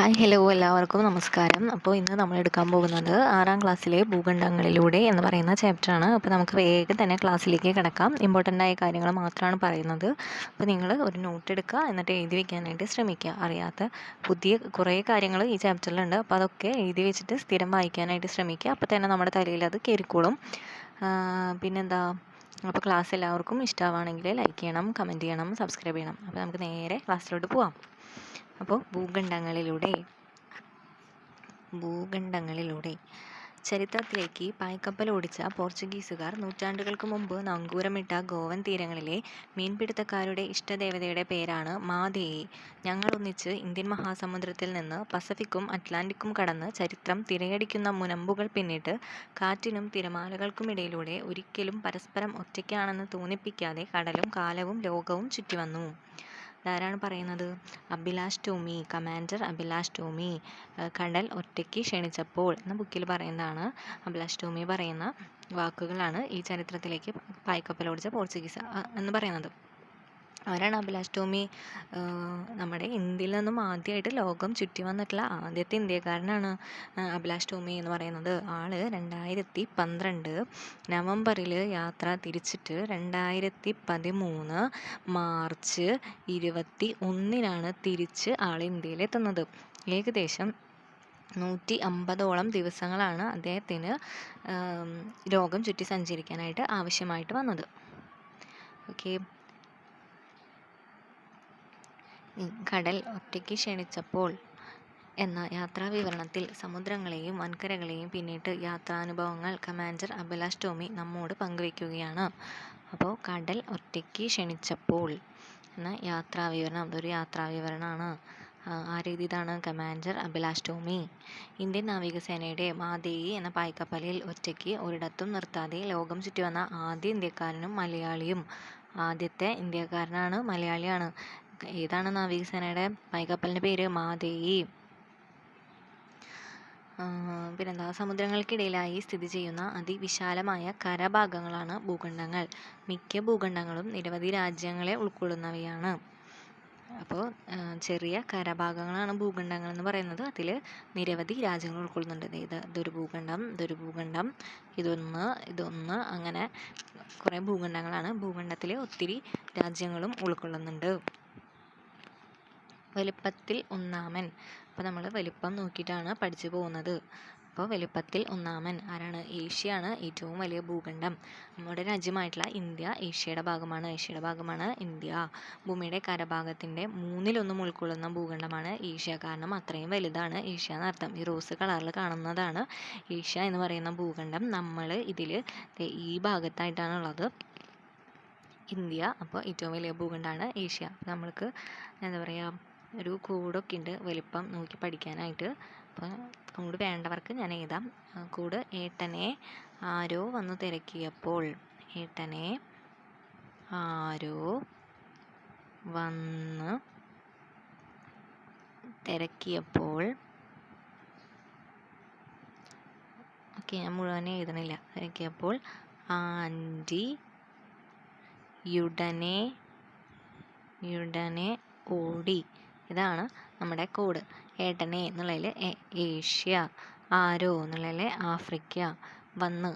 Hi hello എല്ലാവർക്കും നമസ്കാരം. അപ്പോൾ ഇന്ന് നമ്മൾ എടുക്കാൻ പോകുന്നത് 6ാം ക്ലാസ്സിലെ ഭൂഖണ്ഡങ്ങളിലൂടെ എന്ന് പറയുന്ന ചാപ്റ്ററാണ്. അപ്പോൾ നമുക്ക് വേഗം തന്നെ ക്ലാസ്സിലേക്ക് കിടക്കാം. ഇമ്പോർട്ടൻ്റ് ആയ കാര്യങ്ങൾ മാത്രമാണ് പറയുന്നത്. അപ്പോൾ നിങ്ങൾ ഒരു നോട്ട് എടുക്കുക, എന്നിട്ട് എഴുതി വയ്ക്കാനായിട്ട് ശ്രമിക്കുക. അറിയാത്ത പുതിയ കുറേ കാര്യങ്ങൾ ഈ ചാപ്റ്ററിലുണ്ട്. അപ്പോൾ അതൊക്കെ എഴുതി വെച്ചിട്ട് സ്ഥിരം വായിക്കാനായിട്ട് ശ്രമിക്കുക. അപ്പോൾ തന്നെ നമ്മുടെ തലയിൽ അത് കയറിക്കോളും. പിന്നെന്താ, അപ്പോൾ ക്ലാസ് എല്ലാവർക്കും ഇഷ്ടമാണെങ്കിൽ ലൈക്ക് ചെയ്യണം, കമൻറ്റ് ചെയ്യണം, സബ്സ്ക്രൈബ് ചെയ്യണം. അപ്പോൾ നമുക്ക് നേരെ ക്ലാസ്സിലോട്ട് പോവാം. അപ്പോൾ ഭൂഖണ്ഡങ്ങളിലൂടെ ചരിത്രത്തിലേക്ക് പായ്ക്കപ്പൽ ഓടിച്ച പോർച്ചുഗീസുകാർ നൂറ്റാണ്ടുകൾക്ക് മുമ്പ് നങ്കൂരമിട്ട ഗോവൻ തീരങ്ങളിലെ മീൻപിടുത്തക്കാരുടെ ഇഷ്ടദേവതയുടെ പേരാണ് മാതേയി. ഞങ്ങളൊന്നിച്ച് ഇന്ത്യൻ മഹാസമുദ്രത്തിൽ നിന്ന് പസഫിക്കും അറ്റ്ലാന്റിക്കും കടന്ന് ചരിത്രം തിരയടിക്കുന്ന മുനമ്പുകൾ പിന്നിട്ട് കാറ്റിനും തിരമാലകൾക്കുമിടയിലൂടെ ഒരിക്കലും പരസ്പരം ഒറ്റയ്ക്കാണെന്ന് തോന്നിപ്പിക്കാതെ കടലും കാലവും ലോകവും ചുറ്റിവന്നു. ഇതാരാണ് പറയുന്നത്? അഭിലാഷ് ടോമി, കമാൻഡർ അഭിലാഷ് ടോമി. കടൽ ഒറ്റയ്ക്ക് ക്ഷണിച്ചപ്പോൾ എന്ന ബുക്കിൽ പറയുന്നതാണ്. അഭിലാഷ് ടോമി പറയുന്ന വാക്കുകളാണ് ഈ ചരിത്രത്തിലേക്ക് പായ്ക്കപ്പലോടിച്ച പോർച്ചുഗീസ് എന്ന് പറയുന്നത്. ആരാണ് അഭിലാഷ് ടോമി? നമ്മുടെ ഇന്ത്യയിൽ നിന്നും ആദ്യമായിട്ട് ലോകം ചുറ്റി വന്നിട്ടുള്ള ആദ്യത്തെ ഇന്ത്യക്കാരനാണ് അഭിലാഷ് ടോമി എന്ന് പറയുന്നത്. ആള് 2012 നവംബറിൽ യാത്ര തിരിച്ചിട്ട് 2013 മാർച്ച് 21 തിരിച്ച് ആൾ ഇന്ത്യയിലെത്തുന്നത്. ഏകദേശം 150ഓളം ദിവസങ്ങളാണ് അദ്ദേഹത്തിന് ലോകം ചുറ്റി സഞ്ചരിക്കാനായിട്ട് ആവശ്യമായിട്ട് വന്നത്. ഓക്കെ, കടൽ ഒറ്റയ്ക്ക് ക്ഷണിച്ചപ്പോൾ എന്ന യാത്രാവിവരണത്തിൽ സമുദ്രങ്ങളെയും വൻകരകളെയും പിന്നിട്ട് യാത്രാനുഭവങ്ങൾ കമാൻഡർ അഭിലാഷ് ടോമി നമ്മോട് പങ്കുവയ്ക്കുകയാണ്. അപ്പോൾ കടൽ ഒറ്റയ്ക്ക് ക്ഷണിച്ചപ്പോൾ എന്ന യാത്രാവിവരണം, അതൊരു യാത്രാവിവരണമാണ്. ആരെഴുതിയതാണ്? കമാൻഡർ അഭിലാഷ് ടോമി. ഇന്ത്യൻ നാവികസേനയുടെ മാതേയി എന്ന പായ്ക്കപ്പലിൽ ഒറ്റയ്ക്ക് ഒരിടത്തും നിർത്താതെ ലോകം ചുറ്റി വന്ന ആദ്യ ഇന്ത്യക്കാരനും മലയാളിയും. ആദ്യത്തെ ഇന്ത്യക്കാരനാണ്, മലയാളിയാണ്. ഏതാണ് നാവികസേനയുടെ പായ്ക്കപ്പലിൻ്റെ പേര്? മാതേയി. പിന്നെന്താ, സമുദ്രങ്ങൾക്കിടയിലായി സ്ഥിതി ചെയ്യുന്ന അതിവിശാലമായ കരഭാഗങ്ങളാണ് ഭൂഖണ്ഡങ്ങൾ. മിക്ക ഭൂഖണ്ഡങ്ങളും നിരവധി രാജ്യങ്ങളെ ഉൾക്കൊള്ളുന്നവയാണ്. അപ്പോൾ ചെറിയ കരഭാഗങ്ങളാണ് ഭൂഖണ്ഡങ്ങൾ എന്ന് പറയുന്നത്. അതിൽ നിരവധി രാജ്യങ്ങൾ ഉൾക്കൊള്ളുന്നുണ്ട്. ഇതൊരു ഭൂഖണ്ഡം, ഇതൊരു ഭൂഖണ്ഡം, ഇതൊന്ന് അങ്ങനെ കുറേ ഭൂഖണ്ഡങ്ങളാണ്. ഭൂഖണ്ഡത്തിൽ ഒത്തിരി രാജ്യങ്ങളും ഉൾക്കൊള്ളുന്നുണ്ട്. വലുപ്പത്തിൽ ഒന്നാമൻ. അപ്പോൾ നമ്മൾ വലുപ്പം നോക്കിയിട്ടാണ് പഠിച്ചു പോകുന്നത്. അപ്പോൾ വലുപ്പത്തിൽ ഒന്നാമൻ ആരാണ്? ഏഷ്യയാണ് ഏറ്റവും വലിയ ഭൂഖണ്ഡം. നമ്മുടെ രാജ്യമായിട്ടുള്ള ഇന്ത്യ ഏഷ്യയുടെ ഭാഗമാണ് ഇന്ത്യ. ഭൂമിയുടെ കരഭാഗത്തിൻ്റെ 1/3 ഉൾക്കൊള്ളുന്ന ഭൂഖണ്ഡമാണ് ഏഷ്യ. കാരണം അത്രയും വലുതാണ് ഏഷ്യ എന്നർത്ഥം. ഈ റോസ് കളറിൽ കാണുന്നതാണ് ഏഷ്യ എന്ന് പറയുന്ന ഭൂഖണ്ഡം. നമ്മൾ ഇതിൽ ഈ ഭാഗത്തായിട്ടാണുള്ളത് ഇന്ത്യ. അപ്പോൾ ഏറ്റവും വലിയ ഭൂഖണ്ഡമാണ് ഏഷ്യ. അപ്പോൾ നമ്മൾക്ക് എന്താ പറയുക, ഒരു കോഡൊക്കെ ഉണ്ട് വലിപ്പം നോക്കി പഠിക്കാനായിട്ട്. അപ്പോൾ കോഡ് വേണ്ടവർക്ക് ഞാൻ എഴുതാം. കോഡ്: ഏട്ടനെ ആരോ വന്ന് തിരക്കിയപ്പോൾ. ഏട്ടനെ ആരോ വന്ന് തിരക്കിയപ്പോൾ. ഓക്കെ, ഞാൻ മുഴുവൻ എഴുതണില്ല. തിരക്കിയപ്പോൾ ആൻറ്റി യുടനെ ഓടി. ഇതാണ് നമ്മുടെ കോഡ്. ഏട്ടനെ എന്നുള്ളതിൽ ഏഷ്യ, ആരോ എന്നുള്ളതിൽ ആഫ്രിക്ക, വന്ന്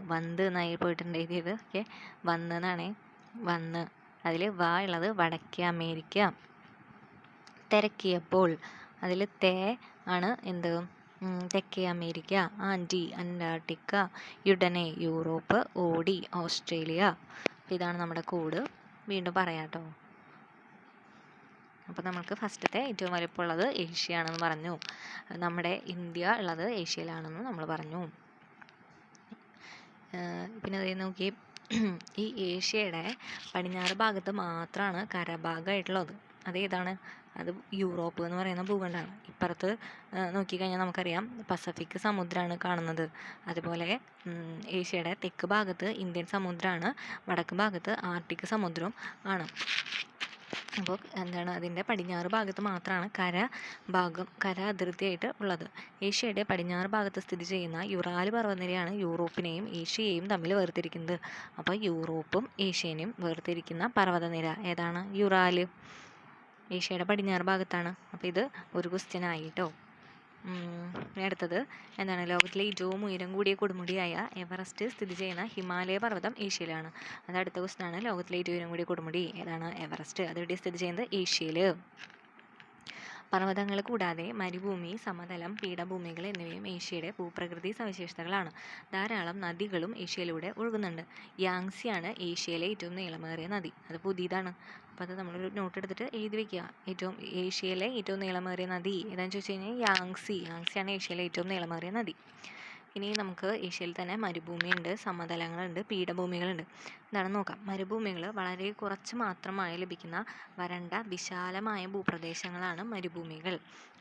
എന്നായി പോയിട്ടുണ്ട് എഴുതിയത്. ഓക്കെ, വന്ന് എന്നാണ്. അതിൽ വ ഉള്ളത് വടക്കേ അമേരിക്ക. തിരക്കിയപ്പോൾ അതിൽ തേ ആണ് എന്ത്? തെക്കേ അമേരിക്ക. ആൻറ്റി അന്റാർട്ടിക്ക. യുടനെ യൂറോപ്പ്. ഓടി ഓസ്ട്രേലിയ. അപ്പോൾ ഇതാണ് നമ്മുടെ കോഡ്. വീണ്ടും പറയാം കേട്ടോ. അപ്പോൾ നമുക്ക് ഫസ്റ്റത്തെ ഏറ്റവും വലിപ്പമുള്ളത് ഏഷ്യ ആണെന്ന് പറഞ്ഞു. നമ്മുടെ ഇന്ത്യ ഉള്ളത് ഏഷ്യയിലാണെന്ന് നമ്മൾ പറഞ്ഞു. പിന്നെ അതേ നോക്കി, ഈ ഏഷ്യയുടെ പടിഞ്ഞാറ് ഭാഗത്ത് മാത്രമാണ് കരഭാഗമായിട്ടുള്ളത്. അതേതാണ്? അത് യൂറോപ്പ് എന്ന് പറയുന്ന ഭൂഖണ്ഡമാണ്. ഇപ്പുറത്ത് നോക്കിക്കഴിഞ്ഞാൽ നമുക്കറിയാം പസഫിക് സമുദ്രമാണ് കാണുന്നത്. അതുപോലെ ഏഷ്യയുടെ തെക്ക് ഭാഗത്ത് ഇന്ത്യൻ സമുദ്രമാണ്, വടക്ക് ഭാഗത്ത് ആർട്ടിക് സമുദ്രവും ആണ്. അപ്പോൾ എന്താണ്, അതിൻ്റെ പടിഞ്ഞാറ് ഭാഗത്ത് മാത്രമാണ് കര അതിർത്തിയായിട്ട് ഉള്ളത്. ഏഷ്യയുടെ പടിഞ്ഞാറ് ഭാഗത്ത് സ്ഥിതി ചെയ്യുന്ന യുറാൽ പർവ്വതനിരയാണ് യൂറോപ്പിനെയും ഏഷ്യയെയും തമ്മിൽ വേർതിരിക്കുന്നത്. അപ്പോൾ യൂറോപ്പും ഏഷ്യനെയും വേർതിരിക്കുന്ന പർവ്വതനിര ഏതാണ്? യുറാൽ. ഏഷ്യയുടെ പടിഞ്ഞാറ് ഭാഗത്താണ്. അപ്പോൾ ഇത് ഒരു ക്വസ്റ്റ്യൻ ആയിട്ടോ. ഇനി അടുത്തത് എന്താണ്? ലോകത്തിലെ ഏറ്റവും ഉയരം കൂടിയ കൊടുമുടിയായ എവറസ്റ്റ് സ്ഥിതി ചെയ്യുന്ന ഹിമാലയ പർവ്വതം ഏഷ്യയിലാണ്. അത് അടുത്ത ക്വസ്റ്റ്യൻ ആണ്. ലോകത്തിലെ ഏറ്റവും ഉയരം കൂടിയ കൊടുമുടി ഏതാണ്? എവറസ്റ്റ്. അതെവിടെ സ്ഥിതി ചെയ്യുന്നത്? ഏഷ്യയിൽ. പർവ്വതങ്ങൾ കൂടാതെ മരുഭൂമി, സമതലം, പീഠഭൂമികൾ എന്നിവയും ഏഷ്യയുടെ ഭൂപ്രകൃതി സവിശേഷതകളാണ്. ധാരാളം നദികളും ഏഷ്യയിലൂടെ ഒഴുകുന്നുണ്ട്. യാങ്സിയാണ് ഏഷ്യയിലെ ഏറ്റവും നീളമേറിയ നദി. അത് പുതിയതാണ്. അപ്പോൾ അത് നമ്മളൊരു നോട്ട് എടുത്തിട്ട് എഴുതി വെക്കുക. ഏഷ്യയിലെ ഏറ്റവും നീളമേറിയ നദി ഏതാണെന്ന് ചോദിച്ചു കഴിഞ്ഞാൽ യാങ്സിയാണ് ഏഷ്യയിലെ ഏറ്റവും നീളമേറിയ നദി. ഇനി നമുക്ക് ഏഷ്യയിൽ തന്നെ മരുഭൂമിയുണ്ട്, സമതലങ്ങളുണ്ട്, പീഠഭൂമികളുണ്ട്. എന്താണെന്ന് നോക്കാം. മരുഭൂമികൾ വളരെ കുറച്ച് മാത്രമായി ലഭിക്കുന്ന വരണ്ട വിശാലമായ ഭൂപ്രദേശങ്ങളാണ് മരുഭൂമികൾ.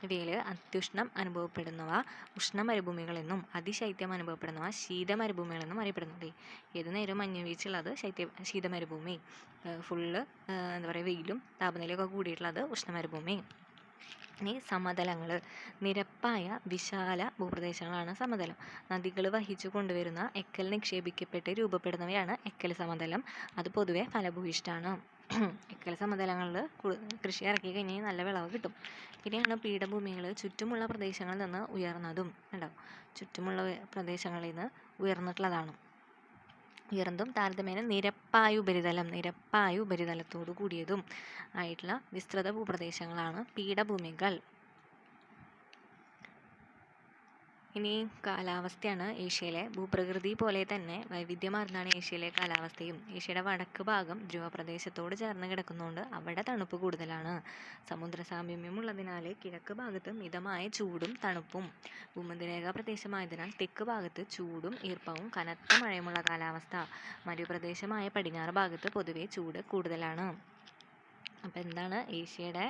ഇവയിൽ അത്യുഷ്ണം അനുഭവപ്പെടുന്നവ ഉഷ്ണ മരുഭൂമികളെന്നും അതിശൈത്യം അനുഭവപ്പെടുന്നവ ശീത മരുഭൂമികളെന്നും അറിയപ്പെടുന്നുണ്ട്. ഏത് നേരവും മഞ്ഞുവീഴ്ചയുള്ളത് ശീത മരുഭൂമി, ഫുള്ള് എന്താ പറയുക വെയിലും താപനിലയൊക്കെ കൂടിയിട്ടുള്ളത് ഉഷ്ണ മരുഭൂമി. ഇനി സമതലങ്ങൾ, നിരപ്പായ വിശാല ഭൂപ്രദേശങ്ങളാണ് സമതലം. നദികൾ വഹിച്ചു കൊണ്ടുവരുന്ന എക്കൽ നിക്ഷേപിക്കപ്പെട്ട് രൂപപ്പെടുന്നവയാണ് എക്കൽ സമതലം. അത് പൊതുവെ ഫലഭൂയിഷ്ഠമാണ്. എക്കൽ സമതലങ്ങളിൽ കൃഷി ഇറക്കി കഴിഞ്ഞാൽ നല്ല വിളവ് കിട്ടും. പിന്നെയാണ് പീഠഭൂമികൾ. ചുറ്റുമുള്ള പ്രദേശങ്ങളിൽ നിന്ന് ഉയർന്നതും ഉണ്ടാവും. ചുറ്റുമുള്ള പ്രദേശങ്ങളിൽ നിന്ന് ഉയർന്നിട്ടുള്ളതാണ്. ഉയർന്നതും താരതമ്യേന നിരപ്പായ ഉപരിതലത്തോടു കൂടിയതും ആയിട്ടുള്ള വിസ്തൃത ഭൂപ്രദേശങ്ങളാണ് പീഠഭൂമികൾ. ഇനി കാലാവസ്ഥയാണ്. ഏഷ്യയിലെ ഭൂപ്രകൃതി പോലെ തന്നെ വൈവിധ്യമാർന്നതാണ് ഏഷ്യയിലെ കാലാവസ്ഥയും. ഏഷ്യയുടെ വടക്ക് ഭാഗം ധ്രുവപ്രദേശത്തോട് ചേർന്ന് കിടക്കുന്നതുകൊണ്ട് അവിടെ തണുപ്പ് കൂടുതലാണ്. സമുദ്ര സാമീപ്യമുള്ളതിനാൽ കിഴക്ക് ഭാഗത്ത് മിതമായ ചൂടും തണുപ്പും, ഭൂമധ്യരേഖാ പ്രദേശമായതിനാൽ തെക്ക് ഭാഗത്ത് ചൂടും ഈർപ്പവും കനത്ത മഴയുമുള്ള കാലാവസ്ഥ. മരുപ്രദേശമായ പടിഞ്ഞാറ് ഭാഗത്ത് പൊതുവെ ചൂട് കൂടുതലാണ്. അപ്പോൾ എന്താണ്? ഏഷ്യയുടെ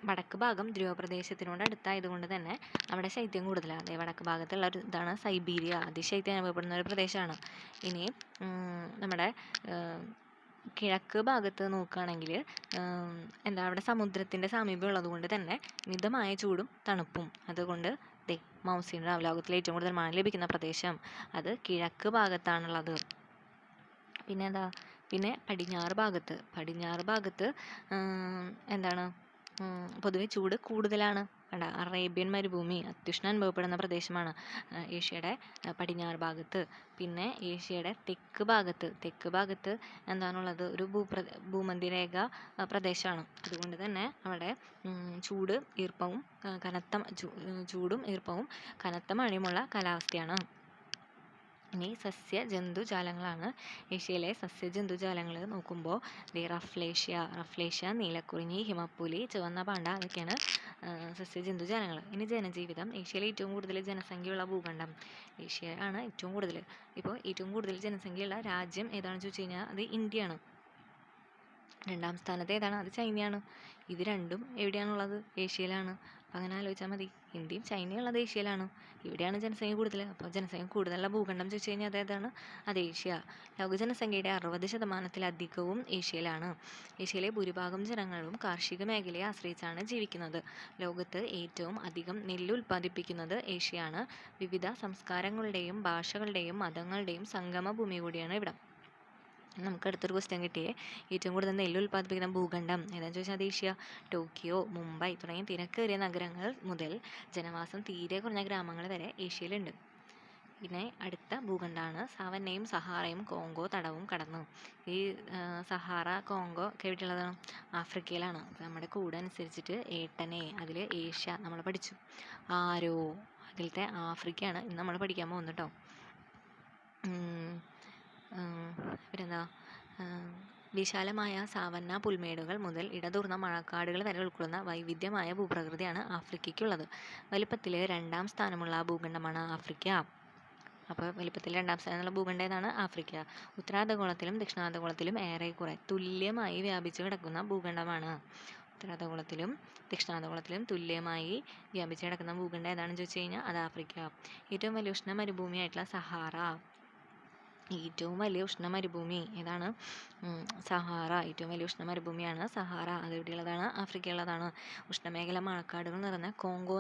വടക്ക് ഭാഗം ധ്രുവപ്രദേശത്തിനോട് അടുത്തായതുകൊണ്ട് തന്നെ അവിടെ ശൈത്യം കൂടുതലാണ്. വടക്ക് ഭാഗത്തുള്ള ഒരു ഇതാണ് സൈബീരിയ. അതിശൈത്യം അനുഭവപ്പെടുന്ന ഒരു പ്രദേശമാണ്. ഇനി നമ്മുടെ കിഴക്ക് ഭാഗത്ത് നോക്കുകയാണെങ്കിൽ അവിടെ സമുദ്രത്തിൻ്റെ സാമീപ്യം ഉള്ളതുകൊണ്ട് തന്നെ മിതമായ ചൂടും തണുപ്പും. അതുകൊണ്ട് മൗസിൻ റാം, ലോകത്തിലെ ഏറ്റവും കൂടുതൽ മഴ ലഭിക്കുന്ന പ്രദേശം, അത് കിഴക്ക് ഭാഗത്താണുള്ളത്. പിന്നെ പടിഞ്ഞാറ് ഭാഗത്ത് എന്താണ്? പൊതുവെ ചൂട് കൂടുതലാണ്. അറേബ്യൻ മരുഭൂമി അത്യുഷ്ണം അനുഭവപ്പെടുന്ന പ്രദേശമാണ് ഏഷ്യയുടെ പടിഞ്ഞാറ് ഭാഗത്ത്. പിന്നെ ഏഷ്യയുടെ തെക്ക് ഭാഗത്ത് എന്താണുള്ളത്? ഒരു ഭൂമധ്യരേഖ പ്രദേശമാണ്. അതുകൊണ്ട് തന്നെ അവിടെ ചൂടും ഈർപ്പവും കനത്ത മഴയുമുള്ള കാലാവസ്ഥയാണ്. ഇനി സസ്യജന്തുജാലങ്ങളാണ്. ഏഷ്യയിലെ സസ്യജന്തുജാലങ്ങൾ നോക്കുമ്പോൾ റഫ്ലേഷ്യ, നീലക്കുറിഞ്ഞി, ഹിമപ്പുലി, ചുവന്ന പാണ്ട അതൊക്കെയാണ് സസ്യജന്തുജാലങ്ങൾ. ഇനി ജനജീവിതം. ഏഷ്യയിലെ ഏറ്റവും കൂടുതൽ ജനസംഖ്യയുള്ള ഭൂഖണ്ഡം ഏഷ്യ ആണ്. ഇപ്പോൾ ഏറ്റവും കൂടുതൽ ജനസംഖ്യയുള്ള രാജ്യം ഏതാണെന്ന് ചോദിച്ചു കഴിഞ്ഞാൽ അത് ഇന്ത്യയാണ്. രണ്ടാം സ്ഥാനത്ത് ഏതാണ്? അത് ചൈനയാണ്. ഇത് രണ്ടും എവിടെയാണുള്ളത്? ഏഷ്യയിലാണ്. അങ്ങനെ ആലോചിച്ചാൽ മതി. ഇന്ത്യയും ചൈനയും ഉള്ളത് ഏഷ്യയിലാണ്. ഇവിടെയാണ് ജനസംഖ്യ കൂടുതൽ. അപ്പോൾ ജനസംഖ്യ കൂടുതലുള്ള ഭൂഖണ്ഡം ചോദിച്ചു കഴിഞ്ഞാൽ അതേതാണ്? അത് ഏഷ്യ. ലോക ജനസംഖ്യയുടെ 60% ഏഷ്യയിലാണ്. ഏഷ്യയിലെ ഭൂരിഭാഗം ജനങ്ങളും കാർഷിക മേഖലയെ ആശ്രയിച്ചാണ് ജീവിക്കുന്നത്. ലോകത്ത് ഏറ്റവും അധികം നെല്ല് ഉൽപ്പാദിപ്പിക്കുന്നത് ഏഷ്യയാണ്. വിവിധ സംസ്കാരങ്ങളുടെയും ഭാഷകളുടെയും മതങ്ങളുടെയും സംഗമ ഭൂമി കൂടിയാണ് ഇവിടം. നമുക്ക് അടുത്തൊരു ക്വസ്റ്റ്യൻ കിട്ടിയേ. ഏറ്റവും കൂടുതൽ നെല്ല് ഉൽപ്പാദിപ്പിക്കുന്ന ഭൂഖണ്ഡം ഏതാണെന്ന് ചോദിച്ചാൽ അത് ഏഷ്യ. ടോക്കിയോ, മുംബൈ തുടങ്ങിയ തിരക്കേറിയ നഗരങ്ങൾ മുതൽ ജനവാസം തീരെ കുറഞ്ഞ ഗ്രാമങ്ങൾ വരെ ഏഷ്യയിലുണ്ട്. പിന്നെ അടുത്ത ഭൂഖണ്ഡമാണ് സാവന്നയും സഹാറയും കോങ്കോ തടവും കടന്നു. ഈ സഹാറ, കോങ്കോ ഒക്കെ എവിടെയുള്ളതാണ്? ആഫ്രിക്കയിലാണ്. അപ്പോൾ നമ്മുടെ കൂടെ അനുസരിച്ചിട്ട് ഏട്ടനെ അതിൽ ഏഷ്യ നമ്മൾ പഠിച്ചു. ആരോ അതിലത്തെ ആഫ്രിക്കയാണ് ഇന്ന് നമ്മൾ പഠിക്കാൻ പോകുന്നത് കേട്ടോ. പിന്നെന്താ? വിശാലമായ സാവന്ന പുൽമേടുകൾ മുതൽ ഇടതൂർന്ന മഴക്കാടുകൾ വരെ ഉൾക്കൊള്ളുന്ന വൈവിധ്യമായ ഭൂപ്രകൃതിയാണ് ആഫ്രിക്കയ്ക്കുള്ളത്. വലിപ്പത്തിൽ 2ാം സ്ഥാനമുള്ള ഭൂഖണ്ഡമാണ് ആഫ്രിക്ക. അപ്പോൾ വലിപ്പത്തിൽ 2ാം സ്ഥാനമുള്ള ഭൂഖണ്ഡം ഏതാണ്? ആഫ്രിക്ക. ഉത്തരാർദ്ധഗോളത്തിലും ദക്ഷിണാർദ്ധഗോളത്തിലും ഏറെക്കുറെ തുല്യമായി വ്യാപിച്ചു കിടക്കുന്ന ഭൂഖണ്ഡമാണ്. ഉത്തരാർദ്ധഗോളത്തിലും ദക്ഷിണാർദ്ധഗോളത്തിലും തുല്യമായി വ്യാപിച്ചു കിടക്കുന്ന ഭൂഖണ്ഡം ഏതാണെന്ന് ചോദിച്ചു കഴിഞ്ഞാൽ അത് ആഫ്രിക്ക. ഏറ്റവും വലിയ ഉഷ്ണ മരുഭൂമിയായിട്ടുള്ള സഹാറ. ഏറ്റവും വലിയ ഉഷ്ണ മരുഭൂമി ഏതാണ്? സഹാറ. ഏറ്റവും വലിയ ഉഷ്ണ മരുഭൂമിയാണ് സഹാറ. അത് എവിടെയുള്ളതാണ്? ആഫ്രിക്കയുള്ളതാണ്. ഉഷ്ണമേഖല മഴക്കാടുകൾ നിറഞ്ഞ കോങ്കോ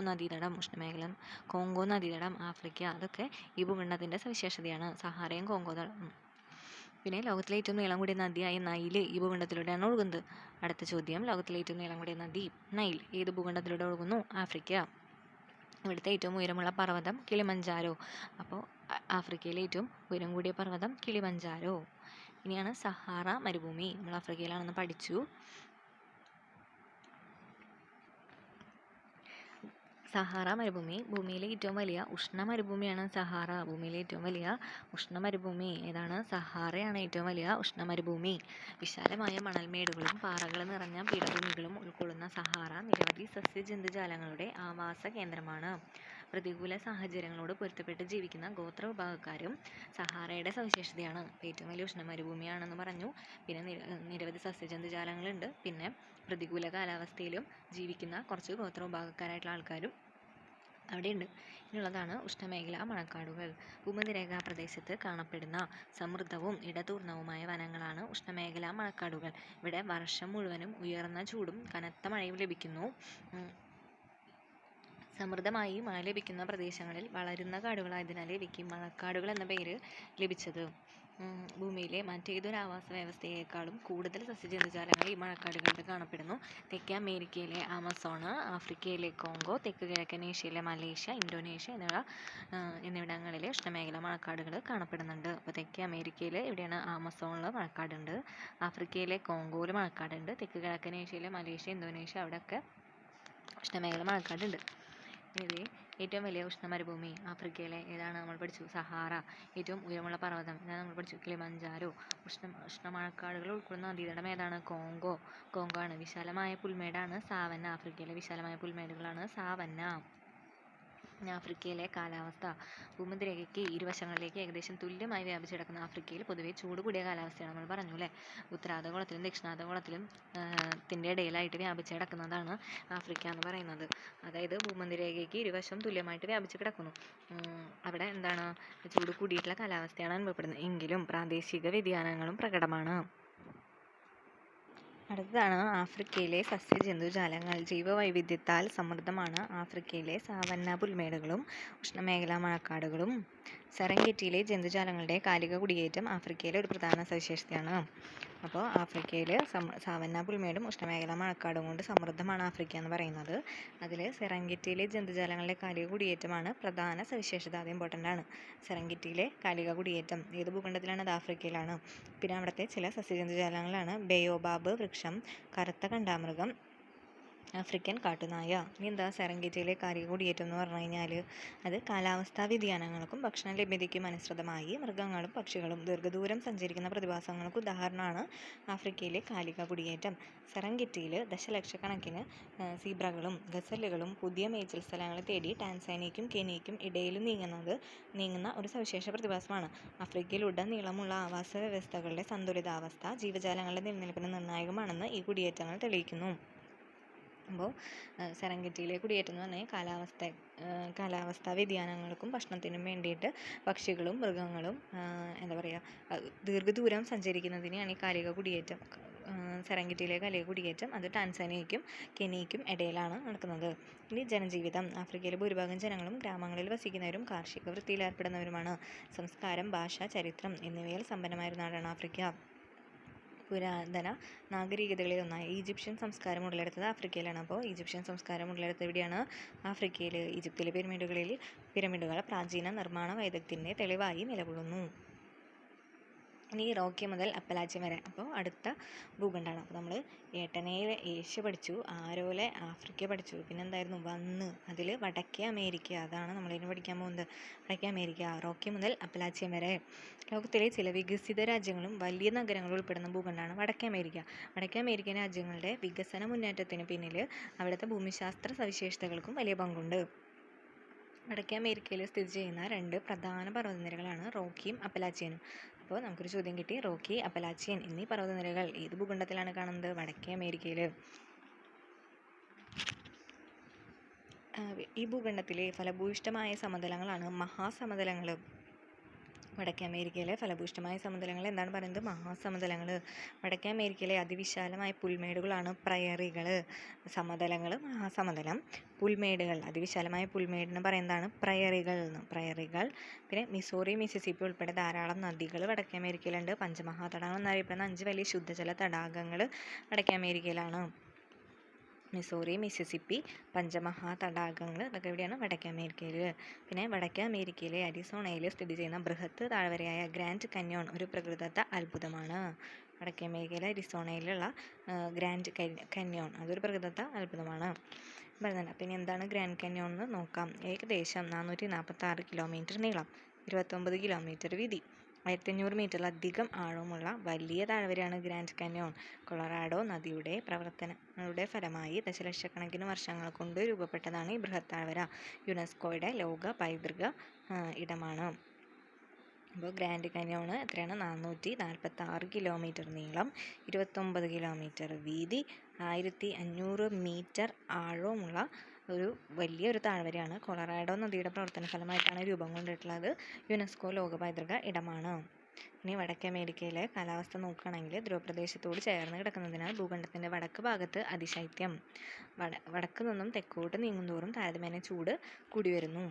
നദീതടം ആഫ്രിക്ക. അതൊക്കെ ഈ ഭൂഖണ്ഡത്തിൻ്റെ സവിശേഷതയാണ്. സഹാറയും കോങ്കോ തടം. പിന്നെ ലോകത്തിലെ ഏറ്റവും നീളം കൂടിയ നദിയായ നൈൽ ഈ ഭൂഖണ്ഡത്തിലൂടെയാണ് ഒഴുകുന്നത്. അടുത്ത ചോദ്യം. ലോകത്തിലെ ഏറ്റവും നീളം കൂടിയ നദി നൈൽ ഏത് ഭൂഖണ്ഡത്തിലൂടെ ഒഴുകുന്നു? ആഫ്രിക്ക. ഇവിടുത്തെ ഏറ്റവും ഉയരമുള്ള പർവ്വതം കിളിമഞ്ചാരോ. അപ്പോൾ ആഫ്രിക്കയിലെ ഏറ്റവും ഉയരം കൂടിയ പർവ്വതം കിളിമഞ്ചാരോ. ഇനിയാണ് സഹാറ മരുഭൂമി. നമ്മൾ ആഫ്രിക്കയിലാണെന്ന് പഠിച്ചു. സഹാറ മരുഭൂമി ഭൂമിയിലെ ഏറ്റവും വലിയ ഉഷ്ണ മരുഭൂമിയാണ്. സഹാറ ഭൂമിയിലെ ഏറ്റവും വലിയ ഉഷ്ണ മരുഭൂമി ഏതാണ്? സഹാറയാണ് ഏറ്റവും വലിയ ഉഷ്ണ മരുഭൂമി. വിശാലമായ മണൽമേടുകളും പാറകൾ നിറഞ്ഞ പീഠഭൂമികളും ഉൾക്കൊള്ളുന്ന സഹാറ നിരവധി സസ്യജന്തുജാലങ്ങളുടെ ആവാസ കേന്ദ്രമാണ്. പ്രതികൂല സാഹചര്യങ്ങളോട് പൊരുത്തപ്പെട്ട് ജീവിക്കുന്ന ഗോത്ര വിഭാഗക്കാരും സഹാറയുടെ സവിശേഷതയാണ്. ഏറ്റവും വലിയ ഉഷ്ണ മരുഭൂമിയാണെന്ന് പറഞ്ഞു. പിന്നെ നിരവധി സസ്യജന്തുജാലങ്ങളുണ്ട്. പിന്നെ പ്രതികൂല കാലാവസ്ഥയിലും ജീവിക്കുന്ന കുറച്ച് ഗോത്ര വിഭാഗക്കാരായിട്ടുള്ള ആൾക്കാരും അവിടെയുണ്ട്. ഇനിയുള്ളതാണ് ഉഷ്ണമേഖലാ മഴക്കാടുകൾ. ഭൂമധ്യരേഖാ പ്രദേശത്ത് കാണപ്പെടുന്ന സമൃദ്ധവും ഇടതൂർന്നവുമായ വനങ്ങളാണ് ഉഷ്ണമേഖലാ മഴക്കാടുകൾ. ഇവിടെ വർഷം മുഴുവനും ഉയർന്ന ചൂടും കനത്ത മഴയും ലഭിക്കുന്നു. സമൃദ്ധമായി മഴ ലഭിക്കുന്ന പ്രദേശങ്ങളിൽ വളരുന്ന കാടുകളായതിനാൽ ഇവയ്ക്ക് മഴക്കാടുകൾ എന്ന പേര് ലഭിച്ചത്. ഭൂമിയിലെ മറ്റേതൊരു ആവാസ വ്യവസ്ഥയേക്കാളും കൂടുതൽ സസ്യജന്തുജാലങ്ങൾ ഈ മഴക്കാടുകളിൽ കാണപ്പെടുന്നു. തെക്കേ അമേരിക്കയിലെ ആമസോൺ, ആഫ്രിക്കയിലെ കോങ്കോ, തെക്ക് കിഴക്കൻ ഏഷ്യയിലെ മലേഷ്യ, ഇന്തോനേഷ്യ എന്നിവിടങ്ങളിൽ ഉഷ്ണമേഖലാ മഴക്കാടുകൾ കാണപ്പെടുന്നുണ്ട്. അപ്പോൾ തെക്കേ അമേരിക്കയിൽ എവിടെയാണ്? ആമസോണിൽ മഴക്കാടുണ്ട്. ആഫ്രിക്കയിലെ കോങ്കോയിൽ മഴക്കാടുണ്ട്. തെക്ക് കിഴക്കൻ ഏഷ്യയിലെ മലേഷ്യ, ഇന്തോനേഷ്യ അവിടെയൊക്കെ ഉഷ്ണമേഖല മഴക്കാടുണ്ട്. ഇത് ഏറ്റവും വലിയ ഉഷ്ണ മരുഭൂമി ആഫ്രിക്കയിലെ ഏതാണ്? നമ്മൾ പഠിച്ചു സഹാറ. ഏറ്റവും ഉയരമുള്ള പർവ്വതം ഇതാണ് നമ്മൾ പഠിച്ചു കിളിമഞ്ചാരോ. ഉഷ്ണ മഴക്കാടുകൾ ഉൾക്കൊള്ളുന്ന നദീതടം ഏതാണ്? കോങ്കോ ആണ്. വിശാലമായ പുൽമേടാണ് സാവന്ന. ആഫ്രിക്കയിലെ വിശാലമായ പുൽമേടുകളാണ് സാവന്ന. ആഫ്രിക്കയിലെ കാലാവസ്ഥ ഭൂമധ്യരേഖയ്ക്ക് ഇരുവശങ്ങളിലേക്ക് ഏകദേശം തുല്യമായി വ്യാപിച്ചു കിടക്കുന്ന ആഫ്രിക്കയിൽ പൊതുവെ ചൂട് കൂടിയ കാലാവസ്ഥയാണ്. നമ്മൾ പറഞ്ഞു അല്ലേ, ഉത്തരാർദ്ധഗോളത്തിലും ദക്ഷിണാർദ്ധഗോളത്തിലും ത്തിൻ്റെ ഇടയിലായിട്ട് വ്യാപിച്ച് കിടക്കുന്നതാണ് ആഫ്രിക്ക എന്ന് പറയുന്നത്. അതായത് ഭൂമധ്യരേഖയ്ക്ക് ഇരുവശം തുല്യമായിട്ട് വ്യാപിച്ച് കിടക്കുന്നു. അവിടെ എന്താണ്? ചൂട് കൂടിയിട്ടുള്ള കാലാവസ്ഥയാണ് അനുഭവപ്പെടുന്നത്. എങ്കിലും പ്രാദേശിക വ്യതിയാനങ്ങളും പ്രകടമാണ്. അടുത്തതാണ് ആഫ്രിക്കയിലെ സസ്യജന്തുജാലങ്ങൾ. ജൈവവൈവിധ്യത്താൽ സമൃദ്ധമാണ് ആഫ്രിക്കയിലെ സാവന്ന പുൽമേടുകളും ഉഷ്ണമേഖലാ മഴക്കാടുകളും. സെറംഗെറ്റിയിലെ ജന്തുജാലങ്ങളുടെ കാലിക കുടിയേറ്റം ആഫ്രിക്കയിലെ ഒരു പ്രധാന സവിശേഷതയാണ്. അപ്പോൾ ആഫ്രിക്കയിൽ സാവന്ന പുൽമേടും ഉഷ്ണമേഖലാ മഴക്കാടും കൊണ്ട് സമൃദ്ധമാണ് ആഫ്രിക്ക എന്ന് പറയുന്നത്. അതിൽ സെറംഗെറ്റിയിലെ ജന്തുജാലങ്ങളുടെ കാലിക കുടിയേറ്റമാണ് പ്രധാന സവിശേഷത. അത് ഇമ്പോർട്ടൻ്റ് ആണ്. സെറംഗെറ്റിയിലെ കാലിക കുടിയേറ്റം ഏത് ഭൂഖണ്ഡത്തിലാണ്? അത് ആഫ്രിക്കയിലാണ്. പിന്നെ അവിടുത്തെ ചില സസ്യജന്തുജാലങ്ങളാണ് ബയോബാബ് വൃക്ഷം, കറുത്ത കണ്ടാമൃഗം, ആഫ്രിക്കൻ കാട്ടുനായ. ഇനി എന്താ സെറംഗെറ്റിയിലെ കാലിക കുടിയേറ്റം എന്ന് പറഞ്ഞു കഴിഞ്ഞാൽ അത് കാലാവസ്ഥാ വ്യതിയാനങ്ങൾക്കും ഭക്ഷണ ലഭ്യതയ്ക്കും അനുസൃതമായി മൃഗങ്ങളും പക്ഷികളും ദീർഘദൂരം സഞ്ചരിക്കുന്ന പ്രതിഭാസങ്ങൾക്ക് ഉദാഹരണമാണ് ആഫ്രിക്കയിലെ കാലിക കുടിയേറ്റം. സെറംഗെറ്റിയിൽ ദശലക്ഷക്കണക്കിന് സീബ്രകളും ഗസലുകളും പുതിയ മേച്ചിൽ സ്ഥലങ്ങൾ തേടി ടാൻസാനിയയ്ക്കും കെനിയയ്ക്കും ഇടയിൽ നീങ്ങുന്ന ഒരു സവിശേഷ പ്രതിഭാസമാണ്. ആഫ്രിക്കയിലുടനീളമുള്ള ആവാസ വ്യവസ്ഥകളുടെ സന്തുലിതാവസ്ഥ ജീവജാലങ്ങളുടെ നിലനിൽപ്പിന് നിർണായകമാണെന്ന് ഈ കുടിയേറ്റങ്ങൾ തെളിയിക്കുന്നു. അപ്പോൾ സെറംഗെറ്റിയിലെ കുടിയേറ്റം എന്ന് പറഞ്ഞാൽ കാലാവസ്ഥാ വ്യതിയാനങ്ങൾക്കും ഭക്ഷണത്തിനും വേണ്ടിയിട്ട് പക്ഷികളും മൃഗങ്ങളും എന്താ പറയുക ദീർഘദൂരം സഞ്ചരിക്കുന്നതിനെയാണ് ഈ കാലിക കുടിയേറ്റം. സെറംഗെറ്റിയിലെ കാലിക കുടിയേറ്റം അത് ടാൻസാനിയയ്ക്കും കെനിയയ്ക്കും ഇടയിലാണ് നടക്കുന്നത്. ഇനി ജനജീവിതം. ആഫ്രിക്കയിലെ ഭൂരിഭാഗം ജനങ്ങളും ഗ്രാമങ്ങളിൽ വസിക്കുന്നവരും കാർഷിക വൃത്തിയിൽ ഏർപ്പെടുന്നവരുമാണ്. സംസ്കാരം, ഭാഷ, ചരിത്രം എന്നിവയിൽ സമ്പന്നമായ ഒരു നാടാണ് ആഫ്രിക്ക. പുരാതന നാഗരികതകളിൽ ഒന്നായ ഈജിപ്ഷ്യൻ സംസ്കാരം ഉടലെടുത്തത് ആഫ്രിക്കയിലാണ്. അപ്പോൾ ഈജിപ്ഷ്യൻ സംസ്കാരം ഉടലെടുത്തത് എവിടെയാണ്? ആഫ്രിക്കയിൽ. ഈജിപ്തിലെ പിരമിഡുകൾ പ്രാചീന നിർമ്മാണ വൈദഗ്ധ്യത്തിൻ്റെ തെളിവായി നിലകൊള്ളുന്നു. ഇനി റോക്കി മുതൽ അപ്പലാച്ചിൻ വരെ. അപ്പോൾ അടുത്ത ഭൂഖണ്ഡമാണ്. അപ്പോൾ നമ്മൾ ഏട്ടനയിലെ ഏഷ്യ പഠിച്ചു, ആരോലെ ആഫ്രിക്ക പഠിച്ചു, പിന്നെന്തായിരുന്നു അതിൽ വടക്കേ അമേരിക്ക, അതാണ് നമ്മളിനി പഠിക്കാൻ പോകുന്നത്. വടക്കേ അമേരിക്ക, റോക്കി മുതൽ അപ്പലാച്ചിൻ വരെ. ലോകത്തിലെ ചില വികസിത രാജ്യങ്ങളും വലിയ നഗരങ്ങളും ഉൾപ്പെടുന്ന ഭൂഖണ്ഡമാണ് വടക്കേ അമേരിക്ക. വടക്കേ അമേരിക്കൻ രാജ്യങ്ങളുടെ വികസന മുന്നേറ്റത്തിന് പിന്നിൽ അവിടുത്തെ ഭൂമിശാസ്ത്ര സവിശേഷതകൾക്കും വലിയ പങ്കുണ്ട്. വടക്കേ അമേരിക്കയിൽ സ്ഥിതി ചെയ്യുന്ന രണ്ട് പ്രധാന പർവ്വതനിരകളാണ് റോക്കിയും അപ്പലാച്ചിയനും. അപ്പോൾ നമുക്കൊരു ചോദ്യം കിട്ടി, റോക്കി, അപ്പലാച്ചിയൻ എന്നീ പർവ്വതനിരകൾ ഏത് ഭൂഖണ്ഡത്തിലാണ് കാണുന്നത്? വടക്കേ അമേരിക്കയിൽ. ഈ ഭൂഖണ്ഡത്തിലെ ഫലഭൂയിഷ്ഠമായ സമതലങ്ങളാണ് മഹാസമതലങ്ങൾ. വടക്കേ അമേരിക്കയിലെ ഫലഭൂയിഷ്ഠമായ സമതലങ്ങൾ എന്താണ് പറയുന്നത്? മഹാസമതലങ്ങൾ. വടക്കേ അമേരിക്കയിലെ അതിവിശാലമായ പുൽമേടുകളാണ് പ്രയറികൾ. സമതലങ്ങൾ മഹാസമതലം, പുൽമേടുകൾ അതിവിശാലമായ പുൽമേടിന് പറയുന്നതാണ് പ്രയറികൾ. പിന്നെ മിസോറി, മിസിസിപ്പി ഉൾപ്പെടെ ധാരാളം നദികൾ വടക്കേ അമേരിക്കയിലുണ്ട്. പഞ്ചമഹാതടാകം എന്നറിയപ്പെടുന്ന 5 വലിയ ശുദ്ധജല തടാകങ്ങൾ വടക്കേ അമേരിക്കയിലാണ്. മിസോറി, മിസിസിപ്പി, പഞ്ചമഹാ തടാകങ്ങൾ ഇതൊക്കെ എവിടെയാണ്? വടക്കേ അമേരിക്കയിൽ. പിന്നെ വടക്കേ അമേരിക്കയിലെ അരിസോണയിൽ സ്ഥിതി ചെയ്യുന്ന ബൃഹത്ത് താഴ്വരയായ ഗ്രാൻഡ് കന്യോൺ ഒരു പ്രകൃതിദത്ത അത്ഭുതമാണ്. വടക്കേ അമേരിക്കയിലെ അരിസോണയിലുള്ള ഗ്രാൻഡ് കന്യോൺ അതൊരു പ്രകൃതിദത്ത അത്ഭുതമാണ് പറയുന്നുണ്ട്. പിന്നെ എന്താണ് ഗ്രാൻഡ് കന്യോൺ എന്ന് നോക്കാം. ഏകദേശം 446 കിലോമീറ്റർ നീളം, 29 കിലോമീറ്റർ വീതി, 1500 മീറ്ററിലധികം ആഴമുള്ള വലിയ താഴ്വരയാണ് ഗ്രാൻഡ് കന്യോൺ. കൊളറാഡോ നദിയുടെ പ്രവർത്തനങ്ങളുടെ ഫലമായി ദശലക്ഷക്കണക്കിന് വർഷങ്ങൾ കൊണ്ട് രൂപപ്പെട്ടതാണ് ഈ ബൃഹത് താഴ്വര. യുനെസ്കോയുടെ ലോക പൈതൃക ഇടമാണ്. അപ്പോൾ ഗ്രാൻഡ് കന്യോൺ എത്രയാണ്? 446 കിലോമീറ്റർ നീളം, 29 കിലോമീറ്റർ വീതി, 1500 മീറ്റർ ആഴമുള്ള ഒരു വലിയൊരു താഴ്വരയാണ്. കൊളറാഡോ നദിയുടെ പ്രവർത്തന ഫലമായിട്ടാണ് രൂപം കൊണ്ടിട്ടുള്ളത്. യുനെസ്കോ ലോക പൈതൃക ഇടമാണ്. ഇനി വടക്കേ അമേരിക്കയിലെ കാലാവസ്ഥ നോക്കുകയാണെങ്കിൽ ധ്രുവപ്രദേശത്തോട് ചേർന്ന് കിടക്കുന്നതിനാൽ ഭൂഖണ്ഡത്തിൻ്റെ വടക്ക് ഭാഗത്ത് അതിശൈത്യം, വടക്ക് നിന്നും തെക്കോട്ട് നീങ്ങുന്തോറും താരതമ്യേന ചൂട് കൂടി വരുന്നു.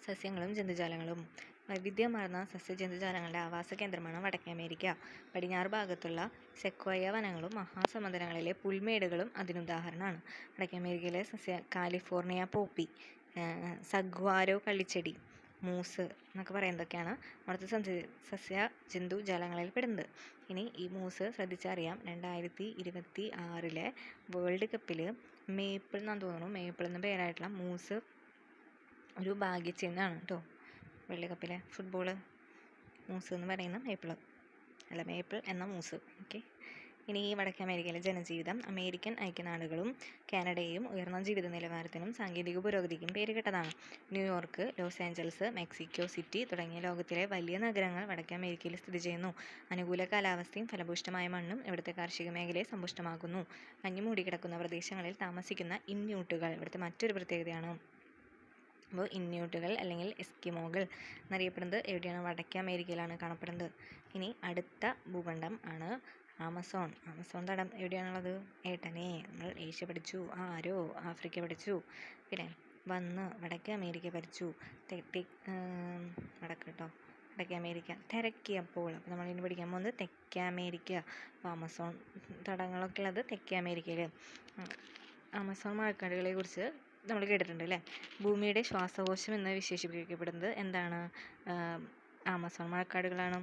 സസ്യങ്ങളും ജന്തുജാലങ്ങളും വൈവിധ്യമാർന്ന സസ്യജന്തുജാലങ്ങളുടെ ആവാസ കേന്ദ്രമാണ് വടക്കേ അമേരിക്ക. പടിഞ്ഞാറ് ഭാഗത്തുള്ള സെക്വോയ വനങ്ങളും മഹാസമുദ്രങ്ങളിലെ പുൽമേടുകളും അതിനുദാഹരണമാണ്. വടക്കേ അമേരിക്കയിലെ കാലിഫോർണിയ പോപ്പി, സഗ്വാരോ കള്ളിച്ചെടി, മൂസ് എന്നൊക്കെ പറയുന്നതൊക്കെയാണ് അവിടുത്തെ സസ്യ ജന്തുജാലങ്ങളിൽ പെടുന്നത്. ഇനി ഈ മൂസ് ശ്രദ്ധിച്ചറിയാം, 2026 വേൾഡ് കപ്പിൽ മേപ്പിൾ എന്നാണ് തോന്നുന്നു, മേപ്പിൾ എന്ന പേരായിട്ടുള്ള മൂസ് ഒരു ഭാഗ്യചിഹ്നമാണ് കേട്ടോ. വേൾഡ് കപ്പിലെ ഫുട്ബോള് മൂസ് എന്ന് പറയുന്ന മേപ്പിൾ എന്ന മൂസ്. ഓക്കെ. ഇനി ഈ വടക്കേ അമേരിക്കയിലെ ജനജീവിതം അമേരിക്കൻ ഐക്യനാടുകളും കാനഡയും ഉയർന്ന ജീവിത നിലവാരത്തിനും സാങ്കേതിക പുരോഗതിക്കും പേരുകേട്ടതാണ്. New York, Los Angeles, Mexico city തുടങ്ങിയ ലോകത്തിലെ വലിയ നഗരങ്ങൾ വടക്കേ അമേരിക്കയിൽ സ്ഥിതി ചെയ്യുന്നു. അനുകൂല കാലാവസ്ഥയും ഫലഭൂയിഷ്ഠമായ മണ്ണും ഇവിടുത്തെ കാർഷിക മേഖലയെ സമ്പുഷ്ടമാക്കുന്നു. മഞ്ഞ് മൂടിക്കിടക്കുന്ന പ്രദേശങ്ങളിൽ താമസിക്കുന്ന ഇന്യൂട്ടുകൾ ഇവിടുത്തെ മറ്റൊരു പ്രത്യേകതയാണ്. അപ്പോൾ ഇന്യൂട്ടുകൾ അല്ലെങ്കിൽ എസ്കിമോകൾ എന്നറിയപ്പെടുന്നത് എവിടെയാണ്? വടക്കേ അമേരിക്കയിലാണ് കാണപ്പെടുന്നത്. ഇനി അടുത്ത ഭൂഖണ്ഡം ആണ് ആമസോൺ. ആമസോൺ തടം എവിടെയാണുള്ളത്? ഏട്ടനെ നമ്മൾ ഏഷ്യ പഠിച്ചു, ആരോ ആഫ്രിക്ക പഠിച്ചു, പിന്നെ വടക്കേ അമേരിക്ക പഠിച്ചു, വടക്കേ അമേരിക്ക തിരക്കിയപ്പോൾ. അപ്പോൾ നമ്മളിനി പഠിക്കാൻ പോകുന്നത് തെക്കേ അമേരിക്ക. അപ്പോൾ ആമസോൺ തടങ്ങളൊക്കെ ഉള്ളത് തെക്കേ അമേരിക്കയിൽ. ആമസോൺ മഴക്കാടുകളെ കുറിച്ച് നമ്മൾ കേട്ടിട്ടുണ്ട് അല്ലേ? ഭൂമിയുടെ ശ്വാസകോശം എന്ന് വിശേഷിപ്പിക്കപ്പെടുന്നത് എന്താണ്? ആമസോൺ മഴക്കാടുകളാണ്.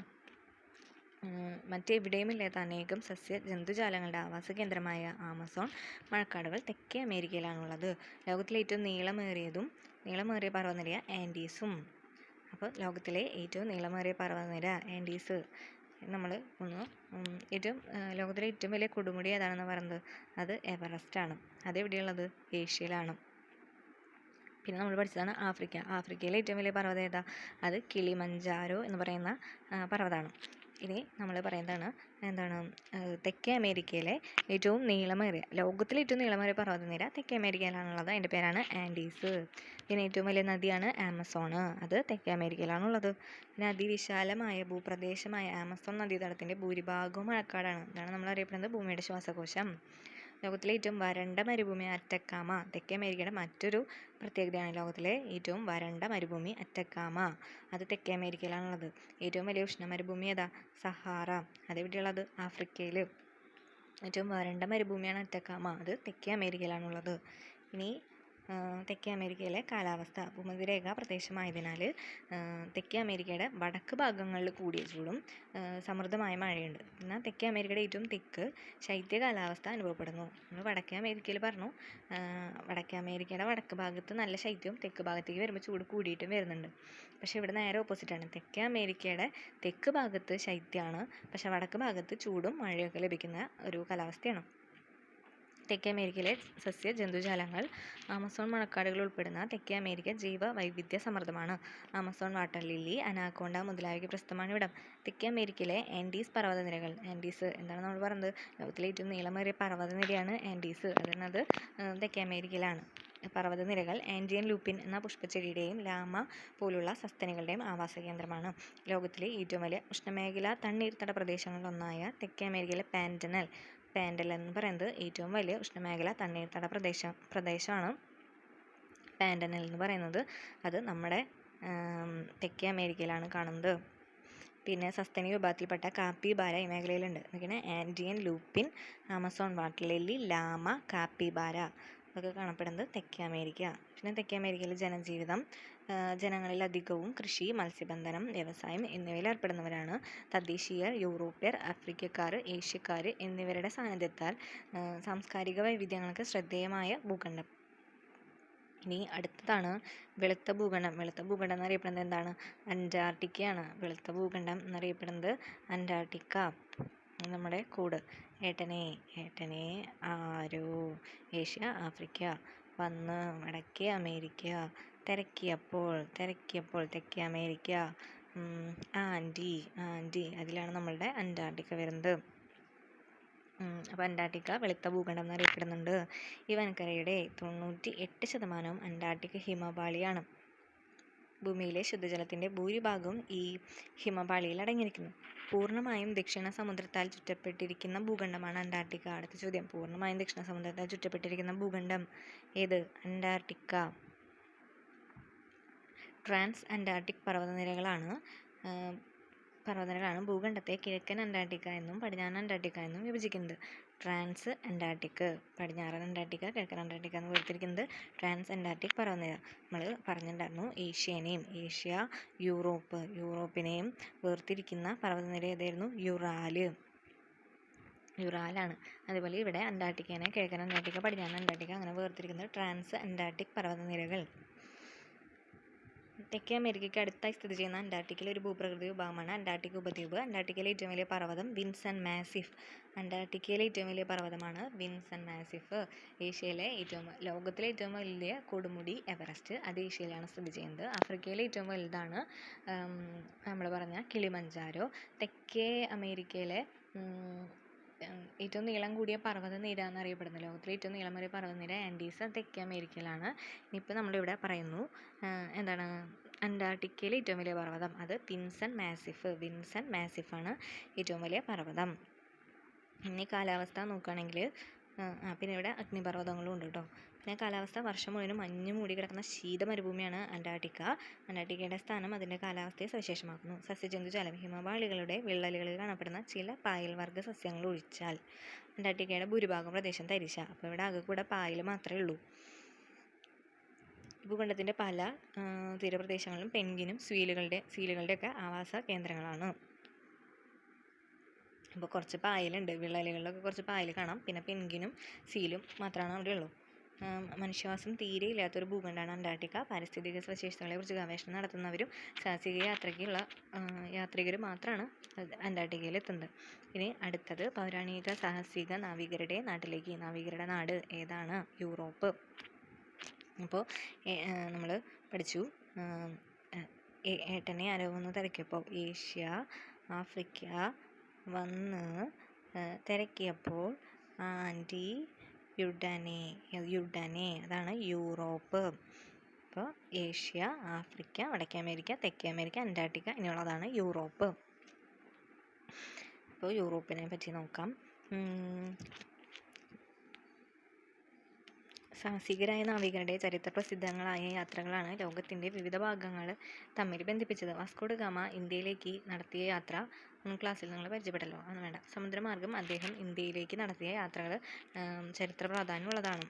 മറ്റെവിടെയുമില്ലാത്ത അനേകം സസ്യ ജന്തുജാലങ്ങളുടെ ആവാസ കേന്ദ്രമായ ആമസോൺ മഴക്കാടുകൾ തെക്കേ അമേരിക്കയിലാണുള്ളത്. ലോകത്തിലെ ഏറ്റവും നീളമേറിയ പർവ്വതനിര ആൻഡീസും. അപ്പോൾ ലോകത്തിലെ ഏറ്റവും നീളമേറിയ പർവ്വതനിര ആൻഡീസ്. നമ്മൾ ലോകത്തിലെ ഏറ്റവും വലിയ കൊടുമുടി ഏതാണെന്ന് പറയുന്നത്? അത് എവറസ്റ്റ് ആണ്. അതെവിടെയുള്ളത്? ഏഷ്യയിലാണ്. പിന്നെ നമ്മൾ പഠിച്ചതാണ് ആഫ്രിക്ക. ആഫ്രിക്കയിലെ ഏറ്റവും വലിയ പർവ്വതം ഏതാ? അത് കിളിമഞ്ചാരോ എന്ന് പറയുന്ന പർവ്വതമാണ്. ഇനി നമ്മൾ പറയുന്നതാണ് എന്താണ്? തെക്കേ അമേരിക്കയിലെ ലോകത്തിലെ ഏറ്റവും നീളമേറിയ പർവ്വതനിര തെക്കേ അമേരിക്കയിലാണുള്ളത്. അതിൻ്റെ പേരാണ് ആൻഡീസ്. പിന്നെ ഏറ്റവും വലിയ നദിയാണ് ആമസോൺ. അത് തെക്കേ അമേരിക്കയിലാണുള്ളത്. പിന്നെ അതിവിശാലമായ ഭൂപ്രദേശമായ ആമസോൺ നദീതടത്തിൻ്റെ ഭൂരിഭാഗവും മഴക്കാടാണ്. ഇതാണ് നമ്മൾ അറിയപ്പെടുന്നത് ഭൂമിയുടെ ശ്വാസകോശം. ലോകത്തിലെ ഏറ്റവും വരണ്ട മരുഭൂമി അറ്റക്കാമ തെക്കേ അമേരിക്കയുടെ മറ്റൊരു പ്രത്യേകതയാണ്. ലോകത്തിലെ ഏറ്റവും വരണ്ട മരുഭൂമി അറ്റക്കാമ, അത് തെക്കേ അമേരിക്കയിലാണുള്ളത്. ഏറ്റവും വലിയ ഉഷ്ണ മരുഭൂമി ഏതാ? സഹാറ. അതെവിടെയുള്ളത്? ആഫ്രിക്കയിൽ. ഏറ്റവും വരണ്ട മരുഭൂമിയാണ് അറ്റക്കാമ, അത് തെക്കേ അമേരിക്കയിലാണുള്ളത്. ഇനി തെക്കേ അമേരിക്കയിലെ കാലാവസ്ഥ ഭൂമധ്യരേഖാ പ്രദേശമായതിനാൽ തെക്കേ അമേരിക്കയുടെ വടക്ക് ഭാഗങ്ങളിൽ കൂടിയ ചൂടും സമൃദ്ധമായ മഴയുണ്ട്. എന്നാൽ തെക്കേ അമേരിക്കയുടെ ഏറ്റവും തെക്ക് ശൈത്യ കാലാവസ്ഥ അനുഭവപ്പെടുന്നു. നമ്മൾ വടക്കേ അമേരിക്കയിൽ പറഞ്ഞു, വടക്കേ അമേരിക്കയുടെ വടക്ക് ഭാഗത്ത് നല്ല ശൈത്യവും തെക്ക് ഭാഗത്തേക്ക് വരുമ്പോൾ ചൂട് കൂടിയിട്ടും വരുന്നുണ്ട്. പക്ഷേ ഇവിടെ നേരെ ഓപ്പോസിറ്റാണ്. തെക്കേ അമേരിക്കയുടെ തെക്ക് ഭാഗത്ത് ശൈത്യമാണ്, പക്ഷേ വടക്ക് ഭാഗത്ത് ചൂടും മഴയൊക്കെ ലഭിക്കുന്ന ഒരു കാലാവസ്ഥയാണ്. തെക്കേ അമേരിക്കയിലെ സസ്യ ജന്തുജാലങ്ങൾ ആമസോൺ മഴക്കാടുകൾ ഉൾപ്പെടുന്ന തെക്കേ അമേരിക്ക ജൈവ വൈവിധ്യ സമൃദ്ധമാണ്. ആമസോൺ വാട്ടർ ലില്ലി, അനാക്കോണ്ട മുതലായവയ്ക്ക് പ്രസിദ്ധമാണ് ഇവിടം. തെക്കേ അമേരിക്കയിലെ ആൻഡീസ് പർവ്വതനിരകൾ. ആൻഡീസ് എന്താണ് നമ്മൾ പറയുന്നത്? ലോകത്തിലെ ഏറ്റവും നീളമേറിയ പർവ്വതനിരയാണ് ആൻഡീസ്. അത് തെക്കേ അമേരിക്കയിലാണ്. പർവ്വതനിരകൾ ആൻഡിയൻ ലൂപ്പിൻ എന്ന പുഷ്പച്ചെടിയുടെയും ലാമ പോലുള്ള സസ്തനികളുടെയും ആവാസ കേന്ദ്രമാണ്. ലോകത്തിലെ ഏറ്റവും വലിയ ഉഷ്ണമേഖലാ തണ്ണീർത്തട പ്രദേശങ്ങളിലൊന്നായ തെക്കേ അമേരിക്കയിലെ പാൻഡൽ എന്ന് പറയുന്നത് ഏറ്റവും വലിയ ഉഷ്ണമേഖല തണ്ണീർത്തട പ്രദേശമാണ്. പാൻഡനൽ എന്ന് പറയുന്നത് അത് നമ്മുടെ തെക്കേ അമേരിക്കയിലാണ് കാണുന്നത്. പിന്നെ സസ്തനി വിഭാഗത്തിൽപ്പെട്ട കാപ്പിബാര ഈ മേഖലയിലുണ്ട്. ഇങ്ങനെ Andean lupin, Amazon water lily, llama, capybara ഇതൊക്കെ കാണപ്പെടുന്നത് തെക്കേ അമേരിക്ക. പിന്നെ തെക്കേ അമേരിക്കയിലെ ജനജീവിതം ജനങ്ങളിലധികവും കൃഷി, മത്സ്യബന്ധനം, വ്യവസായം എന്നിവയിൽ ഏർപ്പെടുന്നവരാണ്. തദ്ദേശീയർ, യൂറോപ്യർ, ആഫ്രിക്കക്കാർ, ഏഷ്യക്കാർ എന്നിവരുടെ സാന്നിധ്യത്താൽ സാംസ്കാരിക വൈവിധ്യങ്ങൾക്ക് ശ്രദ്ധേയമായ ഭൂഖണ്ഡം. ഇനി അടുത്തതാണ് വെളുത്ത ഭൂഖണ്ഡം. വെളുത്ത ഭൂഖണ്ഡം എന്നറിയപ്പെടുന്നത് എന്താണ്? അന്റാർട്ടിക്കയാണ്. വെളുത്ത ഭൂഖണ്ഡം എന്നറിയപ്പെടുന്നത് അന്റാർട്ടിക്ക. നമ്മുടെ കോഡ് ഏട്ടനെ ആരോ, ഏഷ്യ, ആഫ്രിക്ക, വന്ന് വടക്കേ അമേരിക്ക, തിരക്കിയപ്പോൾ തെക്കേ അമേരിക്ക, ആൻറ്റി അതിലാണ് നമ്മളുടെ അന്റാർട്ടിക്ക വരുന്നത്. അപ്പോൾ അന്റാർട്ടിക്ക വെളുത്ത ഭൂഖണ്ഡം എന്നറിയപ്പെടുന്നുണ്ട്. ഈ വൻകരയുടെ 98% അന്റാർട്ടിക് ഹിമപാളിയാണ്. ഭൂമിയിലെ ശുദ്ധജലത്തിൻ്റെ ഭൂരിഭാഗവും ഈ ഹിമപാളിയിൽ അടങ്ങിയിരിക്കുന്നു. പൂർണ്ണമായും ദക്ഷിണ സമുദ്രത്താൽ ചുറ്റപ്പെട്ടിരിക്കുന്ന ഭൂഖണ്ഡമാണ് അന്റാർട്ടിക്ക. അടുത്ത ചോദ്യം, പൂർണ്ണമായും ദക്ഷിണ സമുദ്രത്താൽ ചുറ്റപ്പെട്ടിരിക്കുന്ന ഭൂഖണ്ഡം ഏത്? അന്റാർട്ടിക്ക. ട്രാൻസ് അന്റാർട്ടിക് പർവ്വതനിരകളാണ് ഭൂഖണ്ഡത്തെ കിഴക്കൻ അന്റാർട്ടിക്ക എന്നും പടിഞ്ഞാറൻ അന്റാർട്ടിക്ക എന്നും വിഭജിക്കുന്നത്. ട്രാൻസ് അന്റാർട്ടിക്, പടിഞ്ഞാറൻ അന്റാർട്ടിക്ക, കിഴക്കൻ അന്റാർട്ടിക്ക എന്ന് വേർതിരിക്കുന്നത് ട്രാൻസ് അന്റാർട്ടിക് പർവ്വതനിര. നമ്മൾ പറഞ്ഞിട്ടുണ്ടായിരുന്നു ഏഷ്യ, യൂറോപ്പിനെയും വേർതിരിക്കുന്ന പർവ്വതനിര ഏതായിരുന്നു? യുറാലാണ്. അതുപോലെ ഇവിടെ അന്റാർട്ടിക്കനെ കിഴക്കൻ അന്റാർട്ടിക്ക, പടിഞ്ഞാറൻ അന്റാർട്ടിക്ക അങ്ങനെ വേർതിരിക്കുന്നത് ട്രാൻസ് അന്റാർട്ടിക് പർവ്വതനിരകൾ. തെക്കേ അമേരിക്കയ്ക്ക് അടുത്തായി സ്ഥിതി ചെയ്യുന്ന അന്റാർട്ടിക്കയിലെ ഒരു ഭൂപ്രകൃതി വിഭാഗമാണ് അന്റാർട്ടിക് ഉപദ്വീപ്. അന്റാർട്ടിക്കയിലെ ഏറ്റവും വലിയ പർവ്വതം വിൻസൺ മാസിഫ്. അന്റാർട്ടിക്കയിലെ ഏറ്റവും വലിയ പർവ്വതമാണ് വിൻസൺ മാസിഫ്. ലോകത്തിലെ ഏറ്റവും വലിയ കൊടുമുടി എവറസ്റ്റ്, അത് ഏഷ്യയിലാണ് സ്ഥിതി ചെയ്യുന്നത്. ആഫ്രിക്കയിലെ ഏറ്റവും വലുതാണ് നമ്മൾ പറഞ്ഞ കിളിമഞ്ചാരോ. തെക്കേ അമേരിക്കയിലെ ഏറ്റവും നീളം കൂടിയ പർവ്വതനിര എന്നറിയപ്പെടുന്നത്, ലോകത്തിലെ ഏറ്റവും നീളമേറിയ പർവ്വതനിര ആൻഡീസ്, തെക്കേ അമേരിക്കയിലാണ്. ഇനിയിപ്പോൾ നമ്മളിവിടെ പറയുന്നു എന്താണ് അന്റാർട്ടിക്കയിലെ ഏറ്റവും വലിയ പർവ്വതം, അത് വിൻസൺ മാസിഫാണ് ഏറ്റവും വലിയ പർവ്വതം. ഇനി കാലാവസ്ഥ നോക്കുകയാണെങ്കിൽ പിന്നെ ഇവിടെ അഗ്നിപർവ്വതങ്ങളും ഉണ്ട് കേട്ടോ. പിന്നെ കാലാവസ്ഥ വർഷം മുഴുവനും മഞ്ഞ് മൂടി കിടക്കുന്ന ശീത മരുഭൂമിയാണ് അന്റാർട്ടിക്ക. അന്റാർട്ടിക്കയുടെ സ്ഥാനം അതിൻ്റെ കാലാവസ്ഥയെ സവിശേഷമാക്കുന്നു. സസ്യജന്തുജാലം, ഹിമപാളികളുടെ വിള്ളലുകളിൽ കാണപ്പെടുന്ന ചില പായൽവർഗ്ഗ സസ്യങ്ങൾ ഒഴിച്ചാൽ അന്റാർട്ടിക്കയുടെ ഭൂരിഭാഗം പ്രദേശം തരിശ. അപ്പോൾ ഇവിടെ ആകെ കൂടെ പായൽ മാത്രമേ ഉള്ളൂ. ഭൂഖണ്ഡത്തിൻ്റെ പല തീരപ്രദേശങ്ങളിലും പെൻഗ്വിനും സീലുകളുടെയൊക്കെ ആവാസ കേന്ദ്രങ്ങളാണ്. അപ്പോൾ കുറച്ച് പായലുണ്ട്, വിള്ളലുകളിലൊക്കെ കുറച്ച് പായൽ കാണാം. പിന്നെ പെൻഗ്വിനും സീലും മാത്രമാണ് അവിടെ ഉള്ളൂ. മനുഷ്യവാസം തീരെ ഇല്ലാത്തൊരു ഭൂഖണ്ഡമാണ് അന്റാർട്ടിക്ക. പാരിസ്ഥിതിക സവിശേഷതകളെക്കുറിച്ച് ഗവേഷണം നടത്തുന്നവരും സാഹസിക യാത്രികരും മാത്രമാണ് അന്റാർട്ടിക്കയിൽ എത്തുന്നത്. ഇനി അടുത്തത് പൗരാണിക സാഹസിക നാവികരുടെ നാട്ടിലേക്ക്. നാവികരുടെ നാട് ഏതാണ്? യൂറോപ്പ്. അപ്പോൾ നമ്മൾ പഠിച്ചു ഏട്ടനെ ആരോ വന്ന് തിരക്കിയപ്പോൾ, ഏഷ്യ, ആഫ്രിക്ക വന്ന് തിരക്കിയപ്പോൾ, ആൻറ്റി യുഡനെ അതാണ് യൂറോപ്പ്. അപ്പോൾ ഏഷ്യ, ആഫ്രിക്ക, വടക്കേ അമേരിക്ക, തെക്കേ അമേരിക്ക, അന്റാർട്ടിക്ക ഇങ്ങനെയുള്ളതാണ് യൂറോപ്പ്. അപ്പോൾ യൂറോപ്പിനെ പറ്റി നോക്കാം. സാഹസികരായ നാവികരുടെ ചരിത്രപ്രസിദ്ധങ്ങളായ യാത്രകളാണ് ലോകത്തിൻ്റെ വിവിധ ഭാഗങ്ങൾ തമ്മിൽ ബന്ധിപ്പിച്ചത്. വാസ്കോ ഡ ഗാമ ഇന്ത്യയിലേക്ക് നടത്തിയ യാത്ര ക്ലാസ്സിൽ നിങ്ങൾ പരിചയപ്പെട്ടല്ലോ, അത് വേണ്ട. സമുദ്രമാർഗം അദ്ദേഹം ഇന്ത്യയിലേക്ക് നടത്തിയ യാത്രകൾ ചരിത്ര പ്രാധാന്യമുള്ളതാണ്.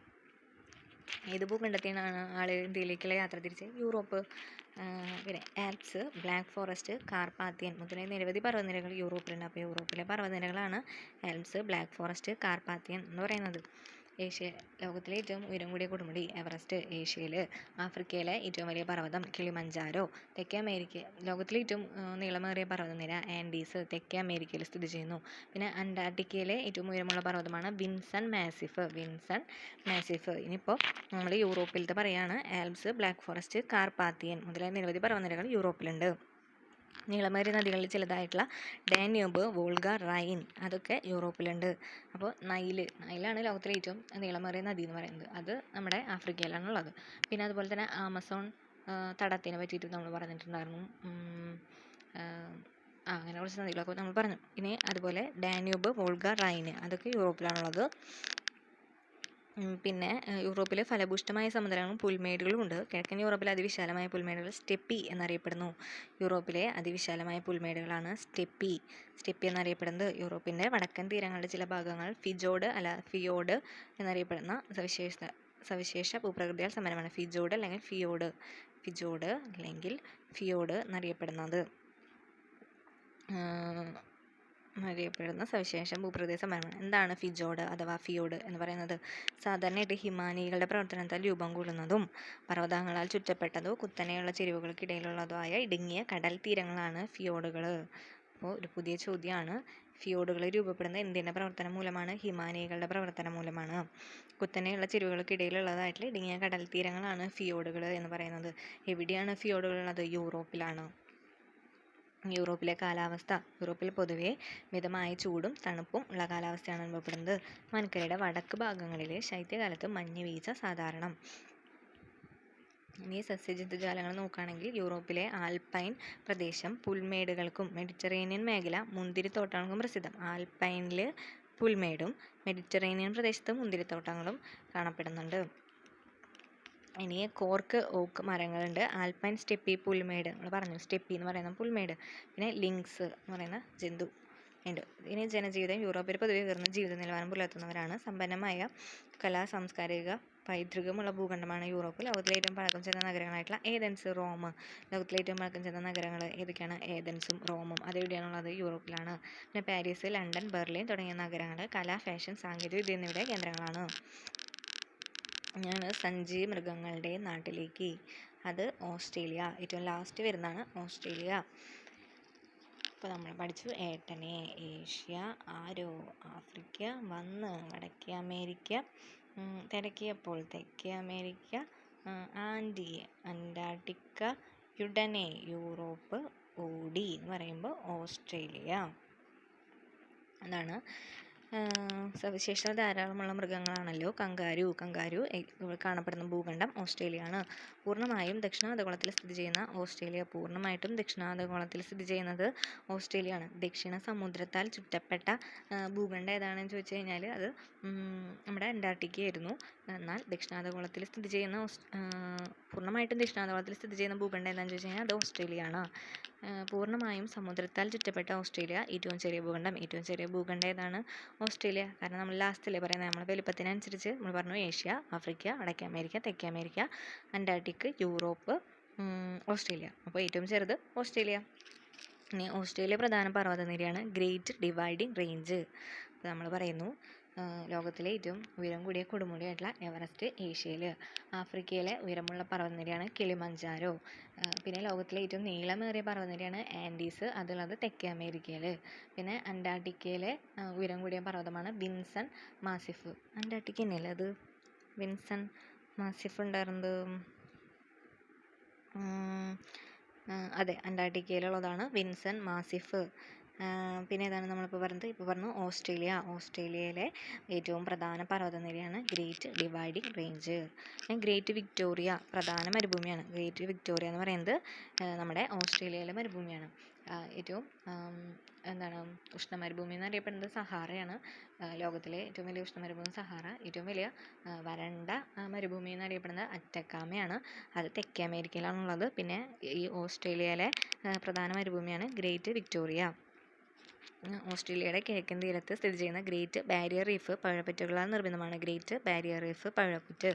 ഏത് ഭൂഖണ്ഡത്തിനാണ് ആൾ ഇന്ത്യയിലേക്കുള്ള യാത്ര തിരിച്ചത്? യൂറോപ്പ്. പിന്നെ ആൽപ്സ്, ബ്ലാക്ക് ഫോറസ്റ്റ്, കാർപാത്തിയൻ മുതലായ നിരവധി പർവ്വതനിരകൾ യൂറോപ്പിലുണ്ട്. അപ്പോൾ യൂറോപ്പിലെ പർവ്വതനിരകളാണ് ആൽപ്സ്, ബ്ലാക്ക് ഫോറസ്റ്റ്, കാർപാത്തിയൻ എന്ന് പറയുന്നത്. ലോകത്തിലെ ഏറ്റവും ഉയരം കൂടിയ കൊടുമുടി എവറസ്റ്റ് ഏഷ്യയിൽ. ആഫ്രിക്കയിലെ ഏറ്റവും വലിയ പർവ്വതം കിളിമഞ്ചാരോ. ലോകത്തിലെ ഏറ്റവും നീളമേറിയ പർവ്വതനിര ആൻഡീസ്, തെക്കേ അമേരിക്കയിൽ സ്ഥിതി ചെയ്യുന്നു. പിന്നെ അന്റാർട്ടിക്കയിലെ ഏറ്റവും ഉയരമുള്ള പർവ്വതമാണ് വിൻസൺ മാസിഫ്. ഇനിയിപ്പോൾ നമ്മൾ യൂറോപ്പിലത്തെ പറയാണ്. ആൽപ്സ്, ബ്ലാക്ക് ഫോറസ്റ്റ്, കാർപാത്തിയൻ മുതലായ നിരവധി പർവ്വതനിരകൾ യൂറോപ്പിലുണ്ട്. നീളമേറിയ നദികളിൽ ചിലതായിട്ടുള്ള ഡാന്യൂബ്, വോൾഗ, റൈൻ അതൊക്കെ യൂറോപ്പിലുണ്ട്. അപ്പോൾ നൈലാണ് ലോകത്തിലെ ഏറ്റവും നീളമേറിയ നദി എന്ന് പറയുന്നത്. അത് നമ്മുടെ ആഫ്രിക്കയിലാണുള്ളത്. പിന്നെ അതുപോലെ തന്നെ ആമസോൺ തടത്തിനെ പറ്റിയിട്ട് നമ്മൾ പറഞ്ഞിട്ടുണ്ടായിരുന്നു. അങ്ങനെ കുറച്ച് നദികളൊക്കെ നമ്മൾ പറഞ്ഞു. ഇനി അതുപോലെ ഡാന്യൂബ്, വോൾഗ, റൈൻ അതൊക്കെ യൂറോപ്പിലാണുള്ളത്. പിന്നെ യൂറോപ്പിൽ ഫലഭൂയിഷ്ഠമായ സമുദ്രങ്ങളും പുൽമേടുകളും ഉണ്ട്. കിഴക്കൻ യൂറോപ്പിലെ അതിവിശാലമായ പുൽമേടുകൾ സ്റ്റെപ്പി എന്നറിയപ്പെടുന്നു. യൂറോപ്പിലെ അതിവിശാലമായ പുൽമേടുകളാണ് സ്റ്റെപ്പി എന്നറിയപ്പെടുന്നത്. യൂറോപ്പിൻ്റെ വടക്കൻ തീരങ്ങളുടെ ചില ഭാഗങ്ങൾ ഫിയോഡ് എന്നറിയപ്പെടുന്ന സവിശേഷ ഭൂപ്രകൃതിയാൽ സമ്പന്നമാണ്. ഫിജോഡ് അല്ലെങ്കിൽ ഫിയോഡ് എന്നറിയപ്പെടുന്നത് സവിശേഷ ഭൂപ്രകൃതി സമ്പന്നമാണ്. എന്താണ് ഫിജോഡ് അഥവാ ഫിയോഡ് എന്ന് പറയുന്നത്? സാധാരണയായിട്ട് ഹിമാനികളുടെ പ്രവർത്തനത്താൽ രൂപം കൊള്ളുന്നതും പർവ്വതങ്ങളാൽ ചുറ്റപ്പെട്ടതോ കുത്തനെയുള്ള ചെരിവുകൾക്കിടയിലുള്ളതോ ആയ ഇടുങ്ങിയ കടൽ തീരങ്ങളാണ് ഫിയോഡുകൾ. അപ്പോൾ ഒരു പുതിയ ചോദ്യമാണ്. ഫിയോഡുകൾ രൂപപ്പെടുന്നത് എന്തിൻ്റെ പ്രവർത്തനം മൂലമാണ്? ഹിമാനികളുടെ പ്രവർത്തനം മൂലമാണ്. കുത്തനെയുള്ള ചെരിവുകൾക്കിടയിലുള്ളതായിട്ടുള്ള ഇടുങ്ങിയ കടൽ തീരങ്ങളാണ് ഫിയോഡുകൾ എന്ന് പറയുന്നത്. എവിടെയാണ് ഫിയോഡുകൾ ഉള്ളത്? യൂറോപ്പിലാണ്. യൂറോപ്പിലെ കാലാവസ്ഥ. യൂറോപ്പിൽ പൊതുവെ മിതമായ ചൂടും തണുപ്പും ഉള്ള കാലാവസ്ഥയാണ് അനുഭവപ്പെടുന്നത്. വൻകരയുടെ വടക്ക് ഭാഗങ്ങളിൽ ശൈത്യകാലത്ത് മഞ്ഞ് വീഴ്ച സാധാരണം. ഇനി സസ്യജന്തുജാലങ്ങൾ നോക്കുകയാണെങ്കിൽ യൂറോപ്പിലെ ആൽപൈൻ പ്രദേശം പുൽമേടുകൾക്കും മെഡിറ്ററേനിയൻ മേഖല മുന്തിരിത്തോട്ടങ്ങൾക്കും പ്രസിദ്ധം. ആൽപൈനിൽ പുൽമേടും മെഡിറ്ററേനിയൻ പ്രദേശത്ത് മുന്തിരിത്തോട്ടങ്ങളും കാണപ്പെടുന്നുണ്ട്. ഇനി കോർക്ക് ഓക്ക് മരങ്ങളുണ്ട്. ആൽപൈൻ സ്റ്റെപ്പി പുൽമേട് നമ്മൾ പറഞ്ഞു. സ്റ്റെപ്പി എന്ന് പറയുന്ന പുൽമേട്. പിന്നെ ലിങ്ക്സ് എന്ന് പറയുന്ന ജന്തു ഉണ്ട്. ഇനി ജനജീവിതം. യൂറോപ്പിൽ പൊതുവെ ഉയർന്ന ജീവിത നിലവാരം പുലർത്തുന്നവരാണ്. സമ്പന്നമായ സാംസ്കാരിക പൈതൃകമുള്ള ഭൂഖണ്ഡമാണ് യൂറോപ്പ്. ലോകത്തിലെ ഏറ്റവും പഴക്കം ചെന്ന നഗരങ്ങളായിട്ടുള്ള ഏതൻസ്, റോം. ലോകത്തിലെ ഏറ്റവും പഴക്കം ചെന്ന നഗരങ്ങൾ ഏതൊക്കെയാണ്? ഏതൻസും റോമും. അതെവിടെയാണുള്ളത്? യൂറോപ്പിലാണ്. പിന്നെ പാരീസ്, ലണ്ടൻ, ബെർലിൻ തുടങ്ങിയ നഗരങ്ങൾ കല, ഫാഷൻ, സാങ്കേതികവിദ്യ എന്നിവയുടെ കേന്ദ്രങ്ങളാണ്. ഞാൻ സഞ്ചി മൃഗങ്ങളുടെ നാട്ടിലേക്ക്. അത് ഓസ്ട്രേലിയ. ഏറ്റവും ലാസ്റ്റ് വരുന്നതാണ് ഓസ്ട്രേലിയ. അപ്പോൾ നമ്മൾ പഠിച്ചു ഏട്ടനെ, ഏഷ്യ, ആരോ, ആഫ്രിക്ക, വന്ന് വടക്കേ അമേരിക്ക, തിരക്കിയപ്പോൾ തെക്കേ അമേരിക്ക, ആൻറ്റി അന്റാർട്ടിക്ക, ഉടനെ യൂറോപ്പ്, ഓടി എന്ന് പറയുമ്പോൾ ഓസ്ട്രേലിയ. അതാണ് സവിശേഷത ധാരാളമുള്ള മൃഗങ്ങളാണല്ലോ കങ്കാരു. കാണപ്പെടുന്ന ഭൂഖണ്ഡം ഓസ്ട്രേലിയയാണ്. പൂർണ്ണമായിട്ടും ദക്ഷിണാർദ്ധഗോളത്തിൽ സ്ഥിതി ചെയ്യുന്നത് ഓസ്ട്രേലിയയാണ്. ദക്ഷിണ സമുദ്രത്താൽ ചുറ്റപ്പെട്ട ഭൂഖണ്ഡം ഏതാണെന്ന് ചോദിച്ചു കഴിഞ്ഞാൽ അത് നമ്മുടെ അന്റാർട്ടിക്കയായിരുന്നു. എന്നാൽ പൂർണ്ണമായിട്ടും ദക്ഷിണാർദ്ധഗോളത്തിൽ സ്ഥിതി ചെയ്യുന്ന ഭൂഖണ്ഡം ഏതാണെന്ന് ചോദിച്ചു കഴിഞ്ഞാൽ അത് ഓസ്ട്രേലിയയാണ്. പൂർണ്ണമായും സമുദ്രത്താൽ ചുറ്റപ്പെട്ട ഓസ്ട്രേലിയ ഏറ്റവും ചെറിയ ഭൂഖണ്ഡം ഏതാണ്? ഓസ്ട്രേലിയ. കാരണം നമ്മൾ ലാസ്റ്റിലെ പറയുന്നത് നമ്മൾ വലുപ്പത്തിനനുസരിച്ച് നമ്മൾ പറഞ്ഞു ഏഷ്യ, ആഫ്രിക്ക, വടക്കേ അമേരിക്ക, തെക്കേ അമേരിക്ക, അന്റാർട്ടിക്, യൂറോപ്പ്, ഓസ്ട്രേലിയ. അപ്പോൾ ഏറ്റവും ചെറുത് ഓസ്ട്രേലിയ. ഇനി ഓസ്ട്രേലിയ പ്രധാന പർവ്വതനിരയാണ് ഗ്രേറ്റ് ഡിവൈഡിംഗ് റേഞ്ച്. അപ്പോൾ നമ്മൾ പറയുന്നു ലോകത്തിലെ ഏറ്റവും ഉയരം കൂടിയ കൊടുമുടിയായിട്ടുള്ള എവറസ്റ്റ് ഏഷ്യയിൽ. ആഫ്രിക്കയിലെ ഉയരമുള്ള പർവ്വതനിരയാണ് കിളിമഞ്ചാരോ. പിന്നെ ലോകത്തിലെ ഏറ്റവും നീളമേറിയ പർവ്വതനിരയാണ് ആൻഡീസ്. അതുള്ളത് തെക്കേ അമേരിക്കയിൽ. പിന്നെ അന്റാർട്ടിക്കയിലെ ഉയരം കൂടിയ പർവ്വതമാണ് വിൻസൺ മാസിഫ്. അന്റാർട്ടിക്ക തന്നെയല്ലേ അത് വിൻസൺ മാസിഫ് ഉണ്ടായിരുന്നത്? അതെ, അന്റാർട്ടിക്കയിലുള്ളതാണ് വിൻസൺ മാസിഫ്. പിന്നെ ഏതാണ് നമ്മളിപ്പോൾ പറഞ്ഞു ഓസ്ട്രേലിയയിലെ ഏറ്റവും പ്രധാന പർവ്വതനിരയാണ് great dividing range. Great Victoria പ്രധാന മരുഭൂമിയാണ്. ഗ്രേറ്റ് വിക്ടോറിയ എന്ന് പറയുന്നത് നമ്മുടെ ഓസ്ട്രേലിയയിലെ മരുഭൂമിയാണ്. ഏറ്റവും ഉഷ്ണമരുഭൂമി എന്നറിയപ്പെടുന്നത് സഹാറയാണ്. ലോകത്തിലെ ഏറ്റവും വലിയ ഉഷ്ണമരുഭൂമി സഹാറ. ഏറ്റവും വലിയ വരണ്ട മരുഭൂമി എന്നറിയപ്പെടുന്നത് അറ്റക്കാമയാണ്. അത് തെക്കേ അമേരിക്കയിലാണുള്ളത്. പിന്നെ ഈ ഓസ്ട്രേലിയയിലെ പ്രധാന മരുഭൂമിയാണ് ഗ്രേറ്റ് വിക്ടോറിയ. ഓസ്ട്രേലിയയുടെ കിഴക്കൻ തീരത്ത് സ്ഥിതി ചെയ്യുന്ന ഗ്രേറ്റ് ബാരിയർ റീഫ് പവിഴപ്പുറ്റുകളാൽ നിർമ്മിതമാണ്. ഗ്രേറ്റ് ബാരിയർ റീഫ് പവിഴപ്പുറ്റ്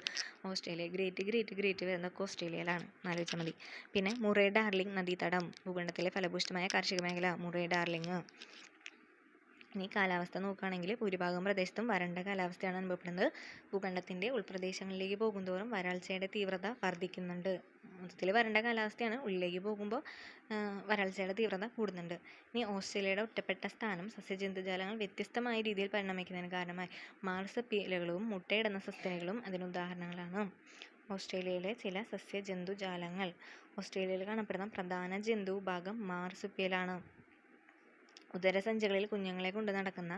ഓസ്ട്രേലിയ. ഗ്രേറ്റ് വരുന്നതൊക്കെ ഓസ്ട്രേലിയയിലാണ്. ആലോചിച്ചാൽ മതി. പിന്നെ മുറേ ഡാർലിംഗ് നദീതടം ഭൂഖണ്ഡത്തിലെ ഫലഭൂയിഷ്ഠമായ കാർഷിക മേഖല മുറേ ഡാർലിംഗ്. ഇനി കാലാവസ്ഥ നോക്കുകയാണെങ്കിൽ ഭൂരിഭാഗം പ്രദേശത്തും വരണ്ട കാലാവസ്ഥയാണ് അനുഭവപ്പെടുന്നത്. ഭൂഖണ്ഡത്തിൻ്റെ ഉൾപ്രദേശങ്ങളിലേക്ക് പോകുന്തോറും വരൾച്ചയുടെ തീവ്രത വർദ്ധിക്കുന്നുണ്ട്. മൊത്തത്തിൽ വരണ്ട കാലാവസ്ഥയാണ്. ഉള്ളിലേക്ക് പോകുമ്പോൾ വരൾച്ചയുടെ തീവ്രത കൂടുന്നുണ്ട്. ഇനി ഓസ്ട്രേലിയയുടെ ഒറ്റപ്പെട്ട സ്ഥാനം സസ്യജന്തുജാലങ്ങൾ വ്യത്യസ്തമായ രീതിയിൽ പരിണമിക്കുന്നതിന് കാരണമായി. മാർസപ്പിയലുകളും മുട്ടയിടുന്ന സസ്തനികളും അതിനുദാഹരണങ്ങളാണ്. ഓസ്ട്രേലിയയിലെ ചില സസ്യജന്തുജാലങ്ങൾ. ഓസ്ട്രേലിയയിൽ കാണപ്പെടുന്ന പ്രധാന ജന്തുവിഭാഗം മാർസുപ്പിയലാണ്. ഉദരസഞ്ചികളിൽ കുഞ്ഞുങ്ങളെ കൊണ്ട് നടക്കുന്ന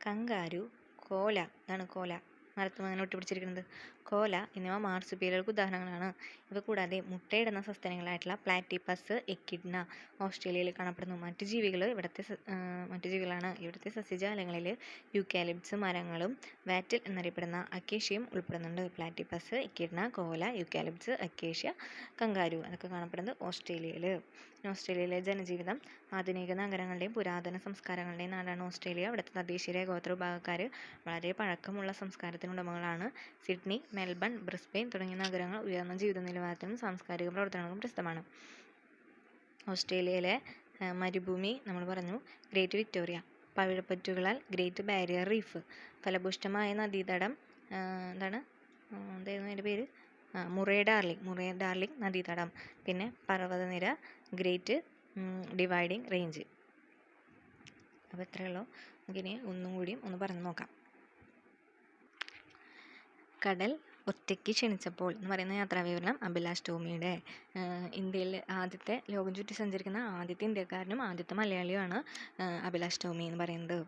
കങ്കാരു, കോല. ഇതാണ് കോല. മരത്തും അങ്ങനെ ഒട്ടിപ്പിടിച്ചിരിക്കുന്നത്. കോല എന്നിവ മാർസുപ്പിയലുകൾക്ക് ഉദാഹരണങ്ങളാണ്. ഇവ കൂടാതെ മുട്ടയിടുന്ന സസ്തനികളായിട്ടുള്ള പ്ലാറ്റിപ്പസ്, എക്കിഡ്ന ഓസ്ട്രേലിയയിൽ കാണപ്പെടുന്നു. മറ്റു ജീവികളാണ്. ഇവിടുത്തെ സസ്യജാലങ്ങളിൽ യൂക്കാലിപ്റ്റസ് മരങ്ങളും വാറ്റിൽ എന്നറിയപ്പെടുന്ന അക്കേഷ്യയും ഉൾപ്പെടുന്നുണ്ട്. പ്ലാറ്റിപ്പസ്, എക്കിഡ്ന, കോല, യൂക്കാലിപ്റ്റസ്, അക്കേഷ്യ, കങ്കാരു അതൊക്കെ കാണപ്പെടുന്നത് ഓസ്ട്രേലിയയിൽ. ഓസ്ട്രേലിയയിലെ ജനജീവിതം ആധുനിക നഗരങ്ങളുടെയും പുരാതന സംസ്കാരങ്ങളുടെയും നാടാണ് ഓസ്ട്രേലിയ. ഇവിടുത്തെ തദ്ദേശീയ ഗോത്ര വിഭാഗക്കാർ വളരെ പഴക്കമുള്ള സംസ്കാരത്തിന് ഉടമകളാണ്. സിഡ്നി, മെൽബൺ, ബ്രിസ്ബെയിൻ തുടങ്ങിയ നഗരങ്ങൾ ഉയർന്ന ജീവിത നിലവാരത്തിനും സാംസ്കാരിക പ്രവർത്തനങ്ങൾക്കും പ്രസിദ്ധമാണ്. ഓസ്ട്രേലിയയിലെ മരുഭൂമി നമ്മൾ പറഞ്ഞു. ഗ്രേറ്റ് വിക്ടോറിയ, പവിഴപ്പുറ്റുകളാൽ ഗ്രേറ്റ് ബാരിയർ റീഫ്, ഫലഭൂയിഷ്ഠമായ നദീതടം, എന്തായിരുന്നു അതിൻ്റെ പേര്, മുറേ ഡാർലിംഗ് നദീതടം, പിന്നെ പർവ്വതനിര ഗ്രേറ്റ് ഡിവൈഡിങ് റേഞ്ച്. അപ്പോൾ ഇത്രയുള്ളൂ. നമുക്കിനി ഒന്ന് പറഞ്ഞു നോക്കാം. കടൽ ഒറ്റയ്ക്ക് ക്ഷണിച്ചപ്പോൾ എന്ന് പറയുന്ന യാത്രാവിവരണം അഭിലാഷ് ടോമിയുടെ. ഇന്ത്യയിൽ ലോകം ചുറ്റി സഞ്ചരിക്കുന്ന ആദ്യത്തെ ഇന്ത്യക്കാരനും ആദ്യത്തെ മലയാളിയുമാണ് അഭിലാഷ് ടോമി എന്ന് പറയുന്നത്.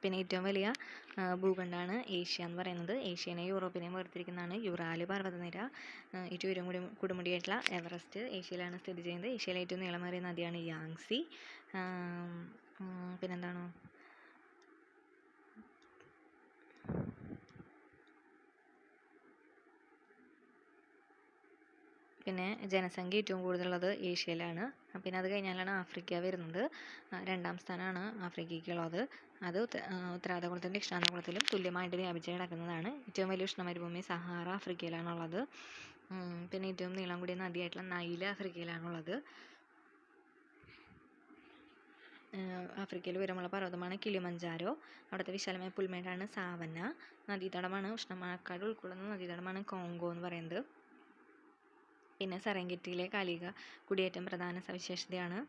പിന്നെ ഏറ്റവും വലിയ ഭൂഖണ്ഡമാണ് ഏഷ്യ എന്ന് പറയുന്നത്. ഏഷ്യനെയും യൂറോപ്പിനെയും വേർതിരിക്കുന്നതാണ് യുറാല് പർവ്വതനിര. ഏറ്റവും ഉയരം കൊടുമുടിയായിട്ടുള്ള എവറസ്റ്റ് ഏഷ്യയിലാണ് സ്ഥിതി ചെയ്യുന്നത്. ഏഷ്യയിലെ ഏറ്റവും നീളമേറിയ നദിയാണ് യാങ്സി. പിന്നെന്താണ്, പിന്നെ ജനസംഖ്യ ഏറ്റവും കൂടുതലുള്ളത് ഏഷ്യയിലാണ്. പിന്നെ അത് കഴിഞ്ഞാലാണ് ആഫ്രിക്ക വരുന്നത്. രണ്ടാം സ്ഥാനമാണ് ആഫ്രിക്കയ്ക്കുള്ളത്. അത് ഉത്തരാർദ്ധഗോളത്തിലും ദക്ഷിണാർദ്ധഗോളത്തിലും തുല്യമായിട്ട് വ്യാപിച്ച് കിടക്കുന്നതാണ്. ഏറ്റവും വലിയ ഉഷ്ണമരുഭൂമി സഹാറ ആഫ്രിക്കയിലാണുള്ളത്. പിന്നെ ഏറ്റവും നീളം കൂടിയ നദിയായിട്ടുള്ള നൈൽ ആഫ്രിക്കയിലാണുള്ളത്. ആഫ്രിക്കയിൽ ഉയരമുള്ള പർവ്വതമാണ് കിളിമഞ്ചാരോ. അവിടുത്തെ വിശാലമായ പുൽമേടാണ് സാവന്ന. നദീതടമാണ് ഉഷ്ണമഴക്കാട് ഉൾക്കൊള്ളുന്ന നദീതടമാണ് കോങ്കോ എന്ന് പറയുന്നത്. പിന്നെ സെറെൻഗെറ്റിയിലെ കാലിക കുടിയേറ്റം പ്രധാന സവിശേഷതയാണ്.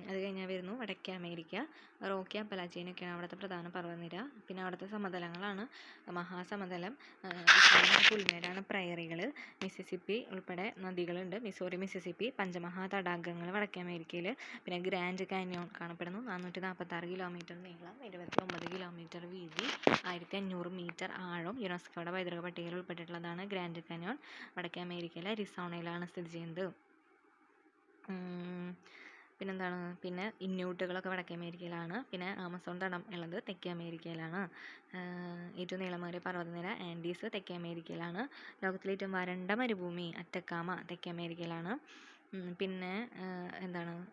അത് കഴിഞ്ഞാൽ വരുന്നു വടക്കേ അമേരിക്ക. റോക്കി അപ്പലാച്ചിനൊക്കെയാണ് അവിടുത്തെ പ്രധാന പർവ്വതനിര. പിന്നെ അവിടുത്തെ സമതലങ്ങളാണ് മഹാസമതലം, വിശാലമായ പുൽമേടാണ് പ്രയറികൾ. മിസിസിപ്പി ഉൾപ്പെടെ നദികളുണ്ട്. മിസോറി, മിസിസിപ്പി പഞ്ചമഹാ തടാകങ്ങൾ വടക്കേ അമേരിക്കയിൽ. പിന്നെ ഗ്രാൻഡ് കാനിയോൺ കാണപ്പെടുന്നു. 446 കിലോമീറ്റർ നീളം, 29 കിലോമീറ്റർ വീതി, 1500 മീറ്റർ ആഴം. യുനെസ്കോയുടെ പൈതൃക പട്ടികയിൽ ഉൾപ്പെട്ടിട്ടുള്ളതാണ് ഗ്രാൻഡ് കാനിയോൺ. വടക്കേ അമേരിക്കയിലെ അരിസോണയിലാണ് സ്ഥിതി ചെയ്യുന്നത്. പിന്നെ ഇന്യൂട്ടുകളൊക്കെ വടക്കേ അമേരിക്കയിലാണ്. പിന്നെ ആമസോൺ തടം ഉള്ളത് തെക്കേ അമേരിക്കയിലാണ്. ഏറ്റവും നീളമേറിയ പർവ്വതനിര ആൻഡീസ് തെക്കേ അമേരിക്കയിലാണ്. ലോകത്തിലെ ഏറ്റവും വരണ്ട മരുഭൂമി അറ്റക്കാമ തെക്കേ അമേരിക്കയിലാണ്. പിന്നെ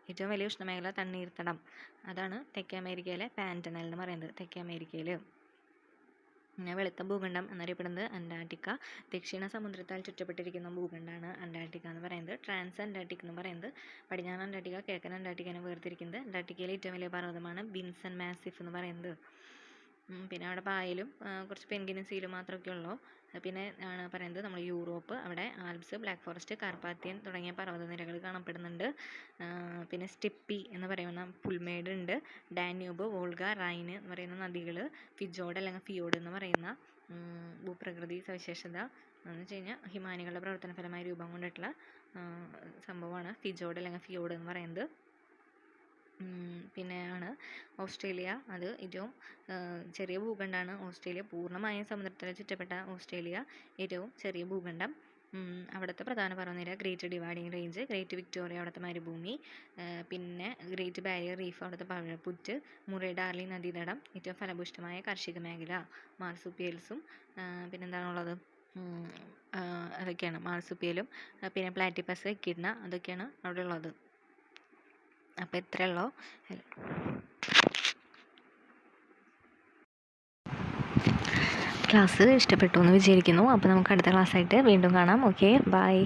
ഏറ്റവും വലിയ ഉഷ്ണമേഖല തണ്ണീർത്തടം, അതാണ് തെക്കേ അമേരിക്കയിലെ പാൻറ്റനൽ എന്ന് പറയുന്നത്, തെക്കേ അമേരിക്കയിൽ. പിന്നെ വെളുത്ത ഭൂഖണ്ഡം എന്നറിയപ്പെടുന്നത് അന്റാർട്ടിക്ക. ദക്ഷിണ സമുദ്രത്താൽ ചുറ്റപ്പെട്ടിരിക്കുന്ന ഭൂഖണ്ഡമാണ് അന്റാർട്ടിക്ക എന്ന് പറയുന്നത്. ട്രാൻസ് അന്റാർട്ടിക് എന്ന് പറയുന്നത് പടിഞ്ഞാറൻ അന്റാർട്ടിക്ക കിഴക്കൻ അന്റാർട്ടിക്കനെ വേർതിരിക്കുന്നത്. അന്റാർട്ടിക്കയിലെ ഏറ്റവും വലിയ പർവ്വതമാണ് ബിൻസൺ മാസിഫ് എന്ന് പറയുന്നത്. പിന്നെ അവിടെ പായലും കുറച്ച് പെൻഗിനും സീലും മാത്രമൊക്കെ ഉള്ളൂ. പിന്നെ ആണ് പറയുന്നത് നമ്മൾ യൂറോപ്പ്, അവിടെ ആൽപ്സ്, ബ്ലാക്ക് ഫോറസ്റ്റ്, കാർപ്പാത്തിയൻ തുടങ്ങിയ പർവ്വതനിരകൾ കാണപ്പെടുന്നുണ്ട്. പിന്നെ സ്റ്റെപ്പി എന്ന് പറയുന്ന പുൽമേട് ഉണ്ട്. ഡാന്യൂബ്, വോൾഗ, റൈൻ എന്ന് പറയുന്ന നദികൾ, ഫിജോഡ് അല്ലെങ്കിൽ ഫിയോഡ് എന്ന് പറയുന്ന ഭൂപ്രകൃതി സവിശേഷത എന്ന് വെച്ച് കഴിഞ്ഞാൽ ഹിമാനികളുടെ പ്രവർത്തന ഫലമായി രൂപം കൊണ്ടിട്ടുള്ള സംഭവമാണ് ഫിജോഡ് അല്ലെങ്കിൽ ഫിയോഡ് എന്ന് പറയുന്നത്. പിന്നെയാണ് ഓസ്ട്രേലിയ. അത് ഏറ്റവും ചെറിയ ഭൂഖണ്ഡമാണ് ഓസ്ട്രേലിയ. പൂർണ്ണമായും സമുദ്രത്താൽ ചുറ്റപ്പെട്ട ഓസ്ട്രേലിയ ഏറ്റവും ചെറിയ ഭൂഖണ്ഡം. അവിടുത്തെ പ്രധാന പർവ്വതനിര great dividing range, great Victoria അവിടുത്തെ മരുഭൂമി, പിന്നെ ഗ്രേറ്റ് ബാരിയർ റീഫ് അവിടുത്തെ പവിഴപ്പുറ്റ്, മുറേ ഡാർലിംഗ് നദീതടം, ഏറ്റവും ഫലഭൂയിഷ്ഠമായ കാർഷിക മേഖല മാർസുപ്പിയൽസും. പിന്നെന്താണുള്ളത്, അതൊക്കെയാണ് മാർസുപ്പിയലും. പിന്നെ പ്ലാറ്റിപ്പസ്, എക്കിഡ്ന അതൊക്കെയാണ് അവിടെ ഉള്ളത്. അപ്പോൾ ഇത്രയേ ഉള്ളൂ. ക്ലാസ് ഇഷ്ടപ്പെട്ടു എന്ന് വിചാരിക്കുന്നു. അപ്പോൾ നമുക്ക് അടുത്ത ക്ലാസ്സായിട്ട് വീണ്ടും കാണാം. Okay, by.